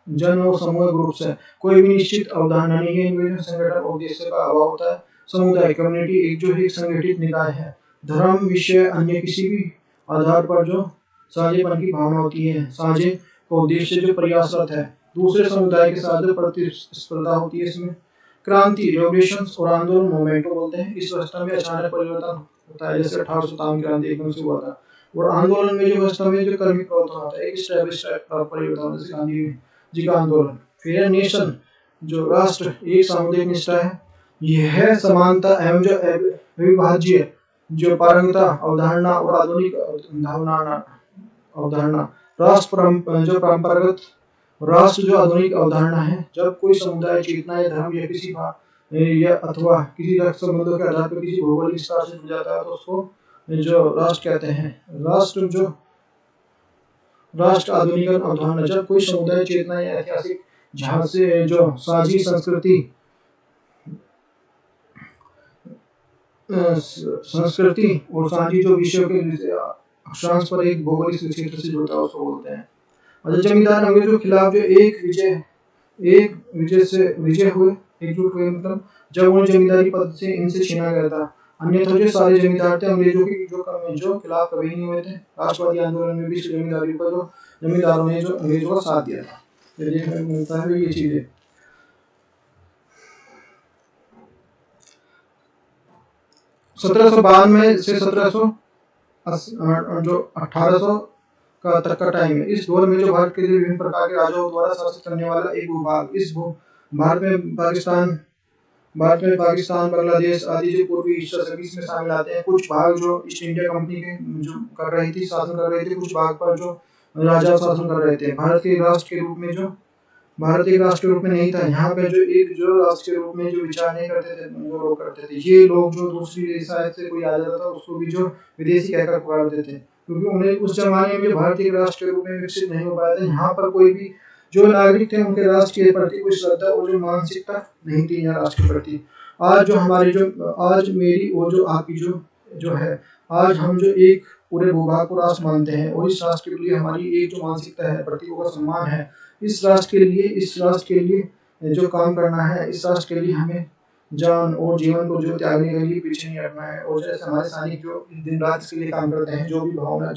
जन और समूह ग्रुप से कोई भी निश्चित अवधारणा नहीं है। इनमें संगठन और उद्देश्य का अभाव होता है। समुदाय कम्युनिटी एक जो एक संगठित निकाय है। धर्म विषय अन्य किसी भी आधार पर जो साझेपन की भावना होती है। साझे का उद्देश्य जो प्रयासरत है दूसरे समुदाय के साथ जो प्रतिस्पर्धा होती है। इसमें क्रांति रेवोल्यूशंस और आंदोलन मूवमेंट बोलते हैं। इस व्यवस्था में अचानक परिवर्तन होता है, जैसे 1857 क्रांति एकदम से हुआ था। और आंदोलन में जो व्यवस्था में जो कर्मी प्रवर्तन होता है, एक स्टैब्लिश परिवर्तन, जैसे गांधी जी का आंदोलन। फिर नेशन जो राष्ट्र एक सामुदायिक निष्ठा है। यह समानता एवं जो अविभाज्य जो पारंगता अवधारणा और आधुनिक अवधारणा। राष्ट्र जो परंपरागत राष्ट्र जो आधुनिक अवधारणा है। जब कोई समुदाय चेतना या धर्म या किसी या अथवा किसी रक्त संबंधों के आधार पर किसी भौगोलिक स्थान से जुड़ जाता है तो उसको जो राष्ट्र कहते हैं। राष्ट्र आधुनिक अवधारणा जब कोई समुदाय चेतना या ऐतिहासिक जहां से जो साझी संस्कृति और साझी जो विषयों के अक्षांश पर एक भौगोलिक क्षेत्र से जुड़ता है उसको बोलते हैं। और जमींदार अंग्रेजों के खिलाफ जो एक विजय हुए, एकजुट हुए, मतलब जब उन्हें जमींदारी पद से इनसे छीना गया था। अन्यथा जो सारे जमींदार थे अंग्रेजों के जो खिलाफ कभी नहीं हुए थे। राष्ट्रवादी आंदोलन में भी जमींदारी पर जो जमींदारों ने जो अंग्रेजों का साथ दिया था। ये देखने को मिलता है ये चीजें। 1792 से 1800 का तक का टाइम है। इस दौर में जो भारत के लिए विभिन्न प्रकार के राजाओं द्वारा शासित करने वाला एक भूभाग, इस भारत में पाकिस्तान, बांग्लादेश आदि जो पूर्वी एशिया सभी इसमें शामिल आते हैं। कुछ भाग जो ईस्ट इंडिया कंपनी के जो कर रही थी, शासन कर रहे थे। कुछ भाग पर जो राजा शासन कर रहे थे। भारत एक राष्ट्र के रूप में नहीं था। यहाँ पे जो राष्ट्र के रूप में जो विचार नहीं करते थे, जो लोग करते थे। ये लोग जो दूसरी शायद से कोई आ जाता था उसको भी जो विदेशी कहकर पुकारते थे, क्योंकि उन्हें उस जमाने में भारतीय राष्ट्र के रूप में विकसित नहीं हो पाया था। यहाँ पर कोई भी जो नागरिक थे उनके राष्ट्र के प्रति कोई श्रद्धा और जो मानसिकता नहीं थी यहाँ राष्ट्र के प्रति। आज मेरी और जो आपकी जो है, आज हम जो एक पूरे भूभाग को राष्ट्र मानते हैं और इस राष्ट्र के लिए हमारी एक जो मानसिकता है, प्रतीकों का सम्मान है। इस राष्ट्र के लिए जो काम करना है, इस राष्ट्र के लिए हमें जान और जीवन को जो त्यागने के लिए पीछे नहीं हटना है। और जैसे हमारे सैनिक जो दिन रात इसके लिए काम करते हैं, जो भी भावना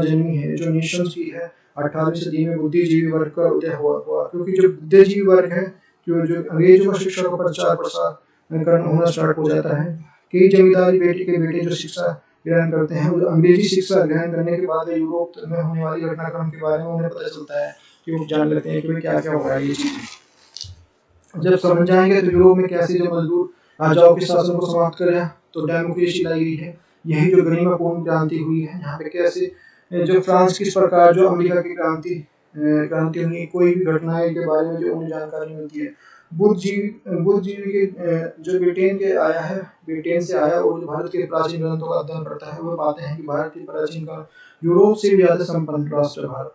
जन्मी है, जो नेशंस की है। 18वीं सदी में बुद्धिजीवी वर्ग का उदय हुआ, क्योंकि जो बुद्धिजीवी वर्ग है जो अंग्रेजों का शिक्षा का प्रचार प्रसार करना होना स्टार्ट हो जाता है। कई जमींदारी बेटे के बेटे जो शिक्षा ग्रहण करते हैं, वो अंग्रेजी शिक्षा ग्रहण करने के बाद यूरोप में होने वाली घटनाक्रम के बारे में उन्हें पता चलता है कि वो जान लेते हैं कि क्या क्या हो रहा है। ये चीजें जब समझ जाएंगे तो यूरोप में कैसे जो मजदूर राजाओं के शासन को समाप्त करें तो डेमोक्रेसी लाई गई है। यही जो गरिमापूर्ण क्रांति हुई है, यहाँ पे कैसे जो फ्रांस किस प्रकार जो अमेरिका की क्रांति हुई, कोई भी घटनाएं के बारे में जो उन्हें जानकारी मिलती है। बुद्धिजीवी के जो ब्रिटेन से आया और जो भारत के प्राचीन ग्रंथों का अध्ययन करता है, वो पाते हैं कि भारत की प्राचीन काल यूरोप से भी ज्यादा संपन्न राष्ट्र भारत।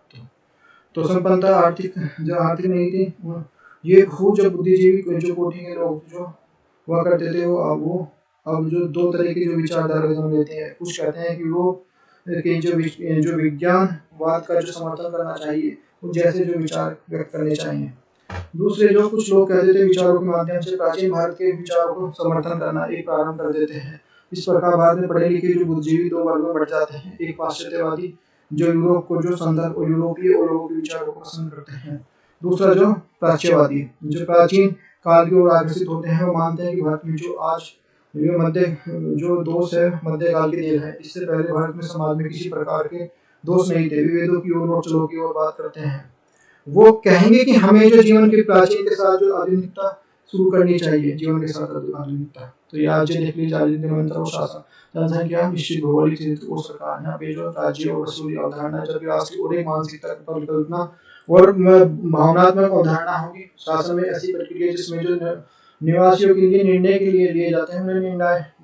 तो संपन्नता आर्थिक नहीं थी, ये खूब जो बुद्धिजीवी जो कोटि के लोग जो हुआ करते थे, वो अब जो दो तरह की जो विचारधारा जन्म लेते हैं। कुछ कहते हैं कि यूरोप के जो विज्ञानवाद का जो समर्थन करना चाहिए, जैसे जो विचार व्यक्त करने चाहिए। दूसरे जो कुछ लोग कहते थे विचारों के माध्यम से प्राचीन भारत के विचारों को समर्थन करना एक प्रारंभ कर देते हैं। इस प्रकार भारत में पढ़े लिखे जो बुद्धिजीवी दो वर्गों में बढ़ जाते हैं। एक पाश्चात्यवादी जो यूरोप को जो संदर्भ और यूरोपीय और लोगों के विचारों को पसंद करते हैं। दूसरा जो प्राच्यवादी जो प्राचीन काल की ओर आकर्षित होते हैं। वो मानते हैं कि भारत में जो आज ये जो दोष है मध्यकाल की देन है। इससे पहले भारत में समाज में किसी प्रकार के दोष नहीं थे। वेदों की ओर चलो की ओर बात करते हैं। वो कहेंगे कि हमें जो जीवन के प्राचीन के साथ जो आधुनिकता शुरू करनी चाहिए, जीवन के साथ आधुनिकता। तो ये आज देख लीजिए आधुनिक शासन, जनसंख्या, निश्चित भौगोलिक क्षेत्र और सरकार। यहाँ पे जो राज्य और वसूली अवधारणा, जबकि राष्ट्र और एक मानसिकता परिकल्पना और भावनात्मक अवधारणा होगी। शासन में ऐसी प्रक्रिया जिसमें जो निवासियों के लिए निर्णय के लिए लिए जाते हैं, उन्हें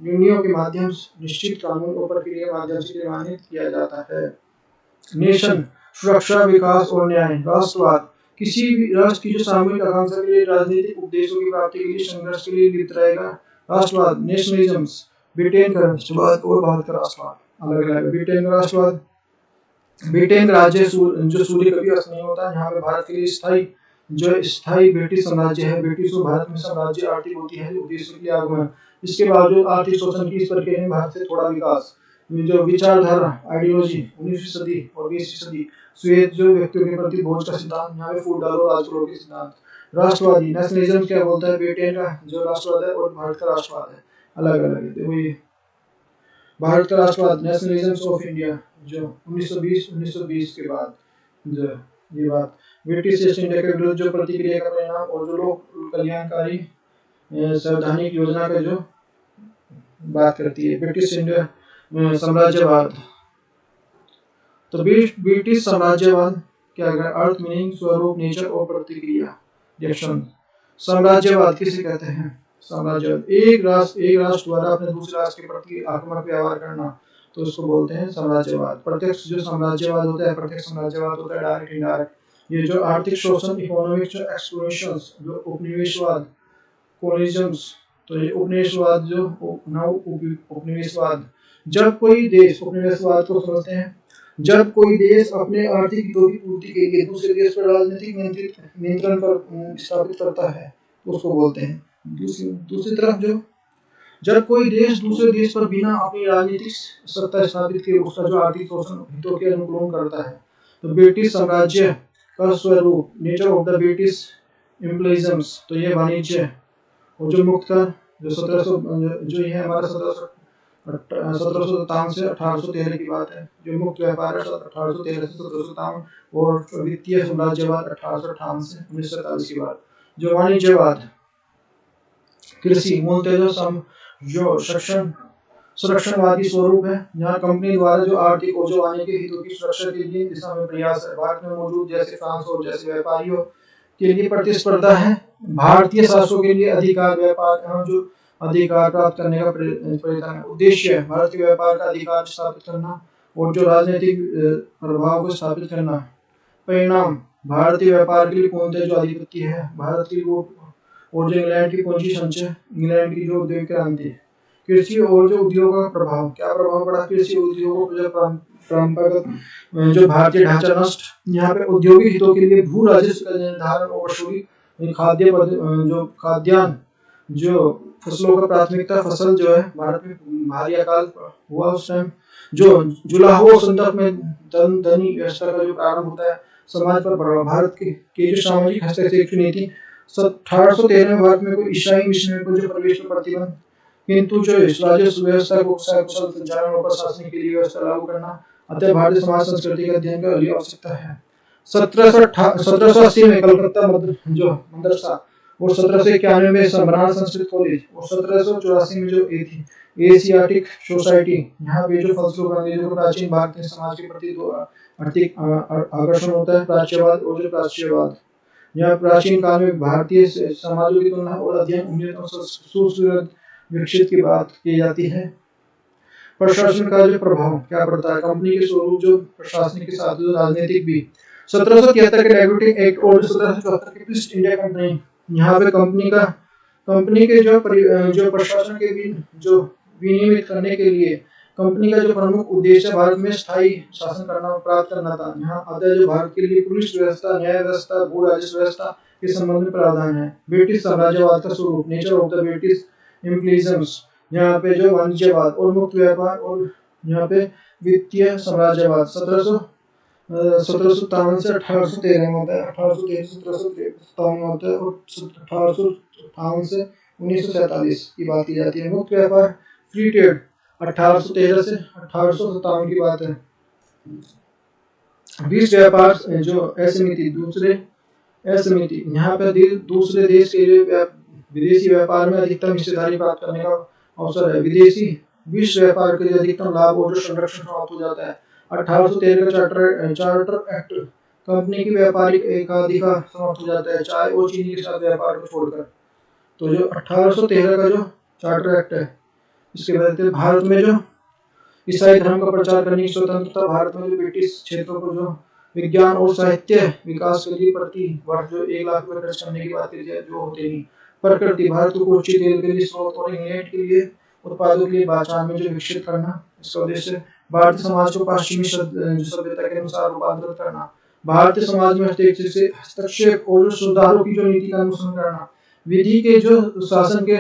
निर्णयों के माध्यम से निश्चित कानून और प्रक्रिया के माध्यम से क्रियान्वित किया जाता है। नेशन, सुरक्षा, विकास और न्याय। राष्ट्रवाद किसी भी राष्ट्र की जो सामूहिक आकांक्षा के लिए राजनीतिक उद्देश्यों की प्राप्ति के लिए संघर्ष के लिए लिप्त रहेगा। राष्ट्रवाद, नेशनलिज्म, ब्रिटेन का राष्ट्रवाद और भारत का राष्ट्रवाद अलग अलग है। ब्रिटेन का राष्ट्रवाद, ब्रिटेन का राज्य जो सूर्य कभी अस्त नहीं होता। यहाँ पे भारत के लिए स्थायी ब्रिटिश साम्राज्य है। ब्रिटिश और भारत में साम्राज्य आर्थिक होती है उद्देश्य के लिए आगमन। इसके बावजूद आर्थिक शोषण की इस प्रक्रिया में भारत से थोड़ा विकास। जो विचारधारा, आइडियोलॉजी 19वीं सदी और 20वीं सदी, श्वेत जो व्यक्तियों के प्रति बोझ का सिद्धांत, यहाँ पे फूट डालो राजकुलों के सिद्धांत। राष्ट्रवादी, नेशनलिज्म क्या बोलता है, ब्रिटेन का जो राष्ट्रवाद है और भारत का राष्ट्रवाद है अलग अलग है। देखो ये भारत का राष्ट्रवाद, नेशनलिज्म ऑफ इंडिया, जो 1920 के बाद जो ये बात ब्रिटिश ईस्ट इंडिया के विरुद्ध जो प्रतिक्रिया का परिणाम और जो लोग कल्याणकारी संवैधानिक योजना का जो बात करती है। ब्रिटिश इंडिया साम्राज्यवाद, तो ब्रिटिश साम्राज्यवाद क्या है, अर्थ, मीनिंग, स्वरूप, नेचर और प्रतिक्रिया, रिएक्शन। साम्राज्यवाद किसे कहते हैं? साम्राज्यवाद एक राष्ट्र द्वारा अपने दूसरे राष्ट्र के प्रति आक्रामक व्यवहार करना, तो उसको बोलते हैं साम्राज्यवाद। प्रत्यक्ष जो साम्राज्यवाद होता है, प्रत्यक्ष साम्राज्यवाद होता है डायरेक्ट इंडायरेक्ट। ये जो आर्थिक शोषण, इकोनॉमिक जो एक्सप्लोरेशंस, जो उपनिवेशवाद, कोलोनिज्म्स, तो ये उपनिवेशवाद जो उपनिवेशवाद, जब कोई देश उपनिवेशवाद को समझते हैं, जब कोई देश अपने आर्थिक हितों की पूर्ति के लिए दूसरे देश पर राजनीतिक नियंत्रण पर स्थापित करता है, तो उसको बोलते हैं। दूसरी तरफ जो जब कोई देश दूसरे देश पर बिना अपनी राजनीतिक सत्ता स्थापित किए उसका जो आर्थिक शोषण हितों के अनुकूलन करता है, तो ब्रिटिश साम्राज्य का स्वरूप, nature of the British imperialism, तो ये वाणिज्य और जो मुक्त कर जो 1700 जो ये हमारा 1757 से 1813 की बात है। जो मुक्त व्यापार 1813 से 1757 और वित्तीय साम्राज्यवाद 1858 से 1947 की बात। जो वाणिज्यवाद, कृषि, मूलतः जो संरक्षणवादी स्वरूप है, यहाँ कंपनी द्वारा जो आर्थिक और जो वाणिज्य के हितों की सुरक्षा के लिए दिशा में प्रयास है। भारत में मौजूद जैसे फ्रांस और जैसे व्यापारियों के लिए प्रतिस्पर्धा है। भारतीय शासकों के लिए अधिकार, व्यापार जो अधिकार प्राप्त करने का प्रयत्न है। उद्देश्य भारतीय व्यापार का अधिकार स्थापित करना और जो राजनीतिक प्रभाव को स्थापित करना। परिणाम भारतीय व्यापार के लिए पूर्णतः जो आधिपत्य है। भारत की और जो इंग्लैंड की पूंजी संचय, इंग्लैंड की जो उद्योग क्रांति। कृषि और जो उद्योग का प्रभाव, क्या प्रभाव पड़ा कृषि उद्योगों पर? परंपरागत जो भारतीय ढांचा नष्ट। यहाँ पे औद्योगिक हितों के लिए भू राजस्व का निर्धारण और वसूली, खाद्यान्न जो फसलों का प्राथमिकता फसल जो है, भारत में भारी अकाल हुआ उस टाइम। जो जुलाहो संदर्भ में धनी व्यवस्था का जो प्रारंभ होता है, समाज पर प्रभाव। भारत के जो सामाजिक हस्तक्षेप की नीति 1813 में भारत में कोई ईसाई मिशनरी को जो प्रवेश पर प्रतिबंध, किंतु जो राजस्व व्यवस्था को कुशल संचालन और प्रशासन के लिए व्यवस्था लागू करना अतः भारतीय समाज संस्कृति का अध्ययन की आवश्यकता है। 1780 में कलकत्ता मदरसा और 1791 में बनारस संस्कृत कॉलेज और 1784 में जो एशियाटिक सोसाइटी, यहाँ पे जो फलस्वरूप अंग्रेजों को प्राचीन भारतीय समाज के प्रति आर्थिक आकर्षण होता है, प्राच्यवाद और जो प्राच्यवाद, यहाँ प्राचीन काल में भारतीय समाजों की तुलना और अध्ययन सुसंस्कृत विकसित की बात की जाती है। प्रशासन का जो प्रभाव क्या पड़ता है, कंपनी के स्वरूप जो प्रशासनिक के साथ जो राजनीतिक भी, 1773 के डेप्यूटी एक्ट और 1774 के ईस्ट इंडिया कंपनी, यहाँ पे कंपनी के जो प्रशासन के भी जो विनियमित करने के लिए कंपनी का जो प्रमुख उद्देश्य भारत में स्थायी शासन करना प्राप्त करना था। यहाँ अतः जो भारत के लिए पुलिस व्यवस्था, न्याय व्यवस्था, भू राजस्व व्यवस्था के संबंध में प्रावधान है। ब्रिटिश साम्राज्यवाद का स्वरूप, nature of the British imperialism, यहाँ पे जो वाणिज्यवाद और मुक्त व्यापार, और यहाँ पे वित्तीय साम्राज्यवाद 1757 से 1813 में होता है, 1813 से 1757 में होता है, और 1858 से 1947 की बात की जाती है। मुक्त व्यापार फ्री ट्रेड 1813 से 1857 की बात है। विश्व व्यापार जो असमिति, यहाँ पे दूसरे देश के विदेशी व्यापार में अधिकतम हिस्सेदारी प्राप्त करने का अवसर है। विदेशी विश्व व्यापार के लिए अधिकतम लाभ और संरक्षण प्राप्त हो जाता है। 1813 का चार्टर एक्ट, कंपनी की व्यापारिक एकाधिकार समाप्त हो जाता है, चाय और चीनी के साथ व्यापार को छोड़कर। तो जो 1813 का जो चार्टर एक्ट है, इसके बाद भारत में जो ईसाई धर्म का प्रचार करने की स्वतंत्रता, भारत में जो ब्रिटिश क्षेत्रों को जो विज्ञान और साहित्य विकास के लिए प्रति वर्ष जो 1 लाख रुपए खर्च करने की बात की जाए, जो होते नहीं। प्रकृति, भारत को उच्च तेल के लिए स्रोत और इंग्लैंड के लिए उत्पादों के लिए बाजार में जो विकसित करना, इसका उद्देश्य भारतीय समाज को पश्चिमी सभ्यता के अनुसार रूपांतरित करना, भारतीय समाज में हस्तक्षेप और सुधारों की जो नीति का अनुसरण करना, विधि के जो शासन के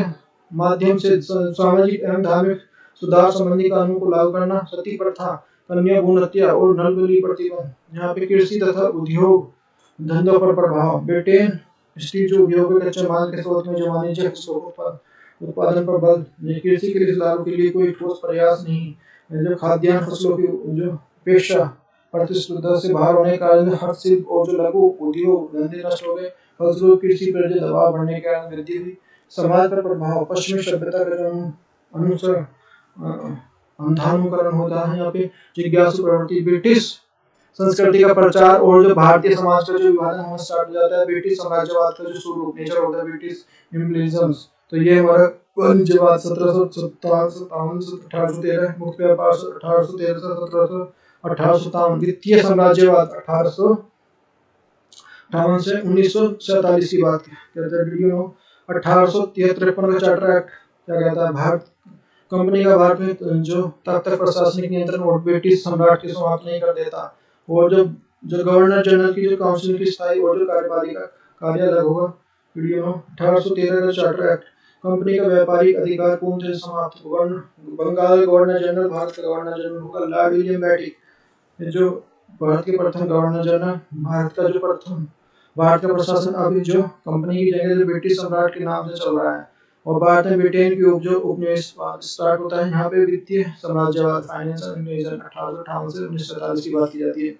माध्यम से सामाजिक एवं धार्मिक सुधार संबंधी कानून को लागू करना, सती प्रथा, कन्या भ्रूण हत्या और नल बलि प्रतिबंध, यहाँ पे कृषि तथा उद्योग धंधों पर प्रभाव, ब्रिटेन स्टील जो उद्योग के कच्चे माल के स्रोत में जो वाणिज्य उत्पादन पर बल, कृषि के सुधारों के लिए कोई ठोस प्रयास नहीं, जो खाद्यान्न फसलों की जो अपेक्षा प्रतिस्पर्धा से बाहर होने के कारण हस्तशिल्प और जो लघु उद्योग धंधे नष्ट हो गए, फसलों कृषि पर जो दबाव बढ़ने के कारण वृद्धि हुई। समाज पर प्रभाव, पश्चिमी सभ्यता का जो अंधानुकरण होता है, यहाँ पे जिज्ञासु प्रवृत्ति, ब्रिटिश संस्कृति का प्रचार और जो भारतीय समाज का जो विभाजन होना स्टार्ट हो जाता है, ब्रिटिश साम्राज्यवाद का जो स्वरूप, nature of the British imperialism. तो ये हमारा वाणिज्यवाद 1757 से 1813, मुक्त व्यापार 1813 से 1857, वित्तीय साम्राज्यवाद 1858 से 1947 की बात करते हैं। वीडियो 1853 का चार्टर एक्ट क्या कहता है, भारत कंपनी का भारत में जो तब तक प्रशासनिक नियंत्रण और ब्रिटिश सम्राट के समाप्त नहीं कर देता, और जो गवर्नर जनरल की जो काउंसिल की स्थायी और जो कार्यपालिका कार्य अलग होगा। वीडियो 1813 का चार्टर एक्ट, कंपनी का व्यापारिक अधिकार पूर्ण से समाप्त। बंगाल गवर्नर जनरल, भारत का गवर्नर जनरल होगा लॉर्ड विलियम बेंटिक, जो भारत के प्रथम गवर्नर जनरल। भारत का प्रशासन अभी जो कंपनी की जगह जो ब्रिटिश सम्राट के नाम से चल रहा है, और भारत में ब्रिटेन की जो उपनिवेशवाद स्टार्ट होता है। यहाँ पे वित्तीय साम्राज्यवाद, फाइनेंशियल इंवेजन 1858 से 1947 की बात की जाती है।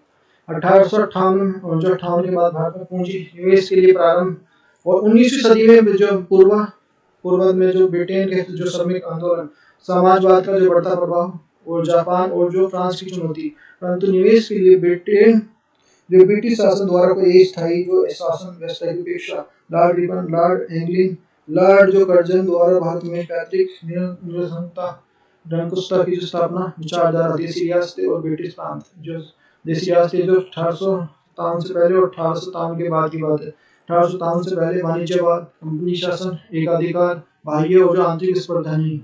1858 के बाद भारत में पूंजी निवेश के लिए प्रारंभ, और 19वीं सदी में जो पूर्व में जो ब्रिटेन के जो श्रमिक आंदोलन, समाजवाद का जो बढ़ता प्रभाव, और जापान और जो फ्रांस की चुनौती, परंतु निवेश के लिए ब्रिटिश शासन द्वारा कोई स्थायी जो शासन व्यवस्था की अपेक्षा लॉर्ड रिपन, लॉर्ड एंगलिन, लॉर्ड जो कर्जन द्वारा भारत में पैतृक निरंकुशता की जो स्थापना, विचारधारा, देसी रियासतें और ब्रिटिश प्रांत, जो देसी रियासतें जो 1857 से पहले और 1857 के बाद की बात है। 1857 से पहले वाणिज्यवाद, कंपनी शासन, एकाधिकार, बाह्य और जो आंतरिक स्पर्धा नहीं,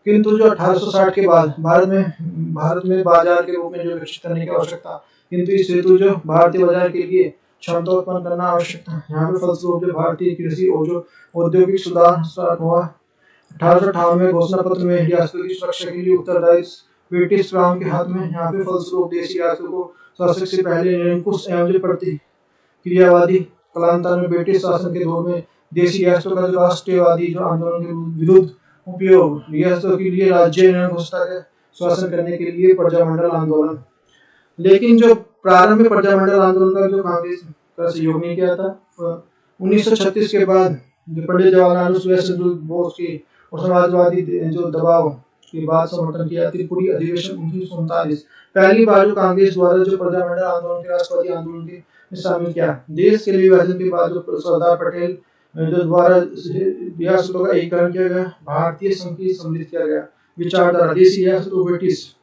किंतु जो 1860 के बाद भारत में बाजार के रूप में जो विकसित करने की आवश्यकता, किंतु इस हेतु जो भारतीय बाजार के लिए क्षमता उत्पन्न करना आवश्यक था। यहाँ पे फलस्वरूप जो भारतीय कृषि और जो औद्योगिक सुधार स्टार्ट हुआ। 1858 में घोषणा पत्र में रियासतों की सुरक्षा के लिए उत्तरदायित्व ब्रिटिश क्राउन के हाथ में। यहाँ पे फलस्वरूप देशी रियासतों को शासक से पहले निरंकुश एवं प्रतिक्रियावादी, कालांतर में ब्रिटिश शासन के दौर में देशी रियासतों का जो राष्ट्रवादी जो आंदोलन के विरुद्ध उपयोग, रियासतों के लिए राज्य व्यवस्था के शासन करने के लिए प्रजामंडल आंदोलन। लेकिन जो प्रारंभ में प्रजामंडल आंदोलन का जो कांग्रेस का सहयोग नहीं किया था, 1936 के बाद जो पंडित जवाहरलाल नेहरू, सुभाष चंद्र बोस की और समाजवादी जो दबाव के बाद समर्थन किया। त्रिपुरी अधिवेशन 1939 पहली बार जो कांग्रेस द्वारा जो प्रजामंडल आंदोलन के राष्ट्रवादी आंदोलन में शामिल किया। देश के लिए विभाजन के बाद जो सरदार पटेल जो द्वारा रियासतों का एकीकरण किया गया, भारतीय संघ की सम्मिलित किया गया। विचारधारा देशी रियासतों ब्रिटिश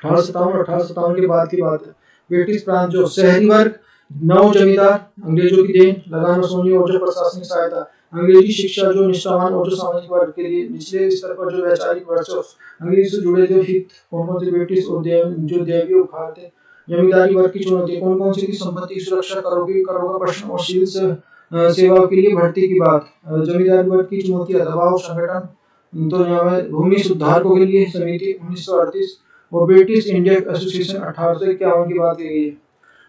1857 के बाद की बात है। ब्रिटिश प्रांत जो शहरी वर्ग, नौ जमींदार, अंग्रेजों की देन, लगान वसूली और जो प्रशासनिक सहायता, अंग्रेजी शिक्षा जो निष्ठावान और जो सामाजिक वर्ग के लिए निचले स्तर पर जो वैचारिक वर्चस्व, अंग्रेजी से जुड़े जो हित, कौन से ब्रिटिश और जो दैवीय उपहार थे, जमींदारी वर्ग की चुनौती, कौन से की संपत्ति की सुरक्षा करोगे, करों का प्रश्न और सिविल सेवाओं के लिए भर्ती की बात, जमींदारी वर्ग की चुनौती, दबाव संगठन, तो यहाँ में भूमि सुधारकों के लिए समिति 1938 और ब्रिटिश इंडिया एसोसिएशन 1851 की बात की गई है।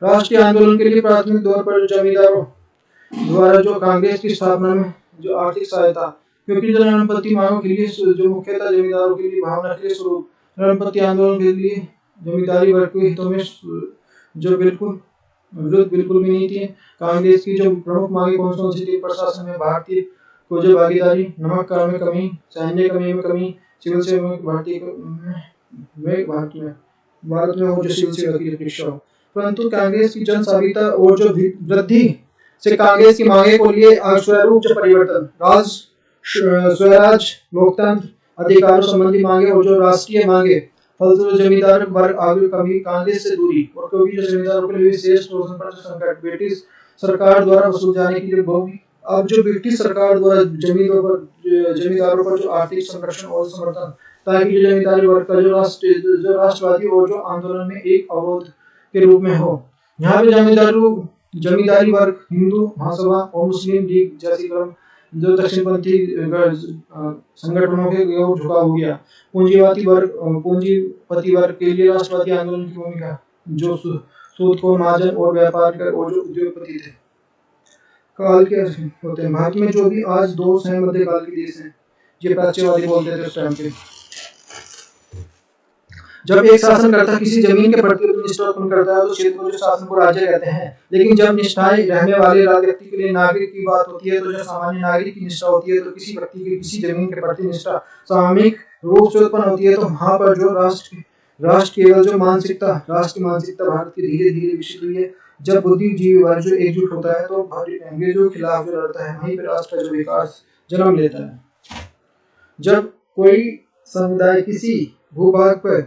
राष्ट्रीय आंदोलन के लिए प्राथमिक तौर पर जमींदारों द्वारा जो कांग्रेस की स्थापना में जो आर्थिक सहायता, क्योंकि जो रणपति मांगों के लिए जो मुख्यतः जमींदारों के लिए भावना के स्वरूप, रणपति आंदोलन के लिए जमींदारी वर्ग के हितों में जो बिल्कुल भी नहीं थी। कांग्रेस की जो प्रमुख मांगे कौन सी थी? प्रशासन में भारतीय को जो भागीदारी, नमक कर में कमी, सैन्य कमी में कमी, सिविल सेवा में भारत में हो जो सिविल सेवा की अपेक्षा हो। परंतु कांग्रेस की जनसाभिता और जो वृद्धि से कांग्रेस की मांगे को लिए स्वरूप जो परिवर्तन, स्वराज, लोकतंत्र, अधिकारों संबंधी मांगे और जो राष्ट्रीय मांगे, फलस्वरूप जमींदार वर्ग आगे कभी कांग्रेस से दूरी, और क्योंकि जो जमींदारों के लिए विशेष शोषण पर संकट ब्रिटिश सरकार द्वारा वसूल जाने के लिए भूमि, अब जो ब्रिटिश सरकार द्वारा जमींदारों पर जो आर्थिक संरक्षण और समर्थन, ताकि जो जमींदारी वर्ग का जो राष्ट्रवादी और जो आंदोलन में एक अवरोध के रूप में हो। यहाँ पे जमींदारी वर्ग हिंदू महासभा और मुस्लिम लीग जैसी जो दक्षिणपंथी संगठनों के झुकाव हो गया। पूंजीपति वर्ग के लिए राष्ट्रवादी आंदोलन की भूमिका, जो सूदखोर महाजन और व्यापार और जो उद्योगपति थे। काल के होते हैं भारत में जो भी आज दो मध्य काल के देश हैं, ये प्राच्यवादी बोलते थे उस टाइम पे। जब एक शासनकर्ता किसी जमीन के प्रति निष्ठा उत्पन्न करता है तो क्षेत्र को जो शासन को राज्य कहते हैं। लेकिन जब निष्ठाएं रहने वाले व्यक्ति के लिए नागरिक की बात होती है, तो जो सामान्य नागरिक की निष्ठा होती है, तो किसी व्यक्ति की किसी जमीन के प्रति निष्ठा सामूहिक रूप से उत्पन्न होती है, तो वहां पर जो राष्ट्र केवल जो मानसिकता, राष्ट्र की मानसिकता भारत की धीरे धीरे विकसित हुई है। जब बुद्धिजीवी वर्ग जो एकजुट होता है तो अंग्रेजों के खिलाफ जो लड़ता है, वहीं पर राष्ट्र का जो विकास जन्म लेता है। जब कोई समुदाय किसी भूभाग पर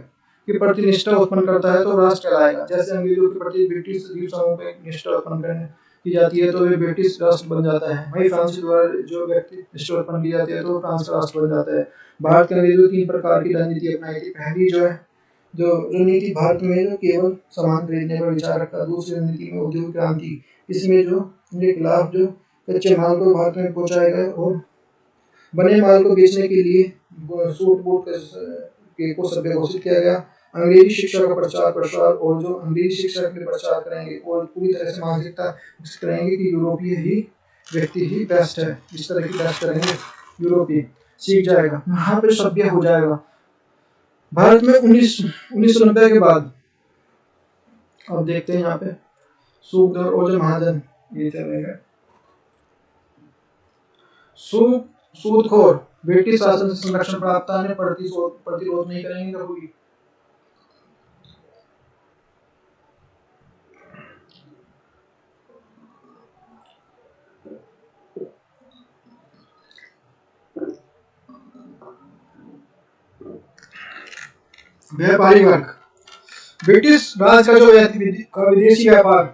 के प्रति निष्ठा उत्पन्न करता है तो राष्ट्र कहलाएगा। जैसे अंग्रेजों के प्रति ब्रिटिश द्वीप समूह पे निष्ठा उत्पन्न करने की जाती है तो वे ब्रिटिश राष्ट्र बन जाता है। वही फ्रांस द्वारा जो व्यक्ति निष्ठा उत्पन्न की जाती है तो फ्रांस का राष्ट्र बन जाता है। भारत के अंग्रेजों 3 प्रकार की रणनीति अपनाई थी। पहली जो है जो रणनीति भारत में जो केवल सामान खरीदने पर विचार रखा। दूसरी रणनीति में उद्योग क्रांति, इसमें जो उनके खिलाफ जो कच्चे माल को भारत में पहुंचाया गया और बने माल को बेचने के लिए सूट बूट को सभ्य घोषित किया गया। अंग्रेजी शिक्षा का प्रचार प्रसार और जो अंग्रेजी शिक्षा के लिए प्रचार करेंगे और पूरी तरह से मानसिकता करेंगे कि यूरोपीय ही व्यक्ति ही बेस्ट है, इस तरह की बेस्ट करेंगे, यूरोपीय सीख जाएगा, यहाँ पे सभ्य हो जाएगा। भारत में 1990 के बाद अब देखते हैं यहाँ पे सूद और जो महाजन ये चलेगा। सूदखोर ब्रिटिश शासन से संरक्षण प्राप्त ने प्रतिरोध नहीं करेंगे कभी। व्यापारी वर्ग, ब्रिटिश राज का जो विदेशी व्यापार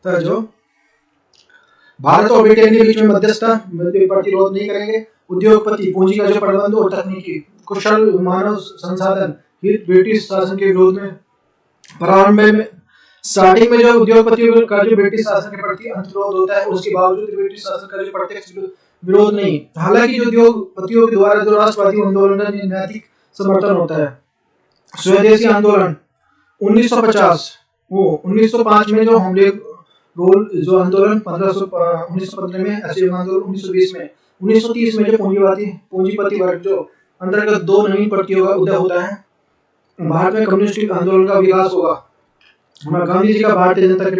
था, जो भारत और ब्रिटेन के बीच में मध्यस्थता प्रतिरोध नहीं करेंगे। उद्योगपति, पूंजी का जो प्रबंध और तकनीकी कुशल मानव संसाधन ब्रिटिश शासन के विरोध में प्रारंभ में स्टार्टिंग में जो उद्योगपतियों का जो ब्रिटिश शासन के प्रति अनुरोध होता है, उसके बावजूद ब्रिटिश शासन का जो प्रत्यक्ष विरोध नहीं। हालांकि जो उद्योगपतियों के द्वारा जो राष्ट्रवादी आंदोलन नैतिक समर्थन होता है। स्वदेशी आंदोलन 1950 1905 में जो रोल जो आंदोलन 1915 में, असहयोग आंदोलन 1920 में, 1930 में जो पूंजीपति वर्ग जो अंतर्गत दो नवीन पार्टियों का उदय होता है, भारत में कम्युनिस्ट आंदोलन का विकास होगा। गांधी जी का भारतीय जनता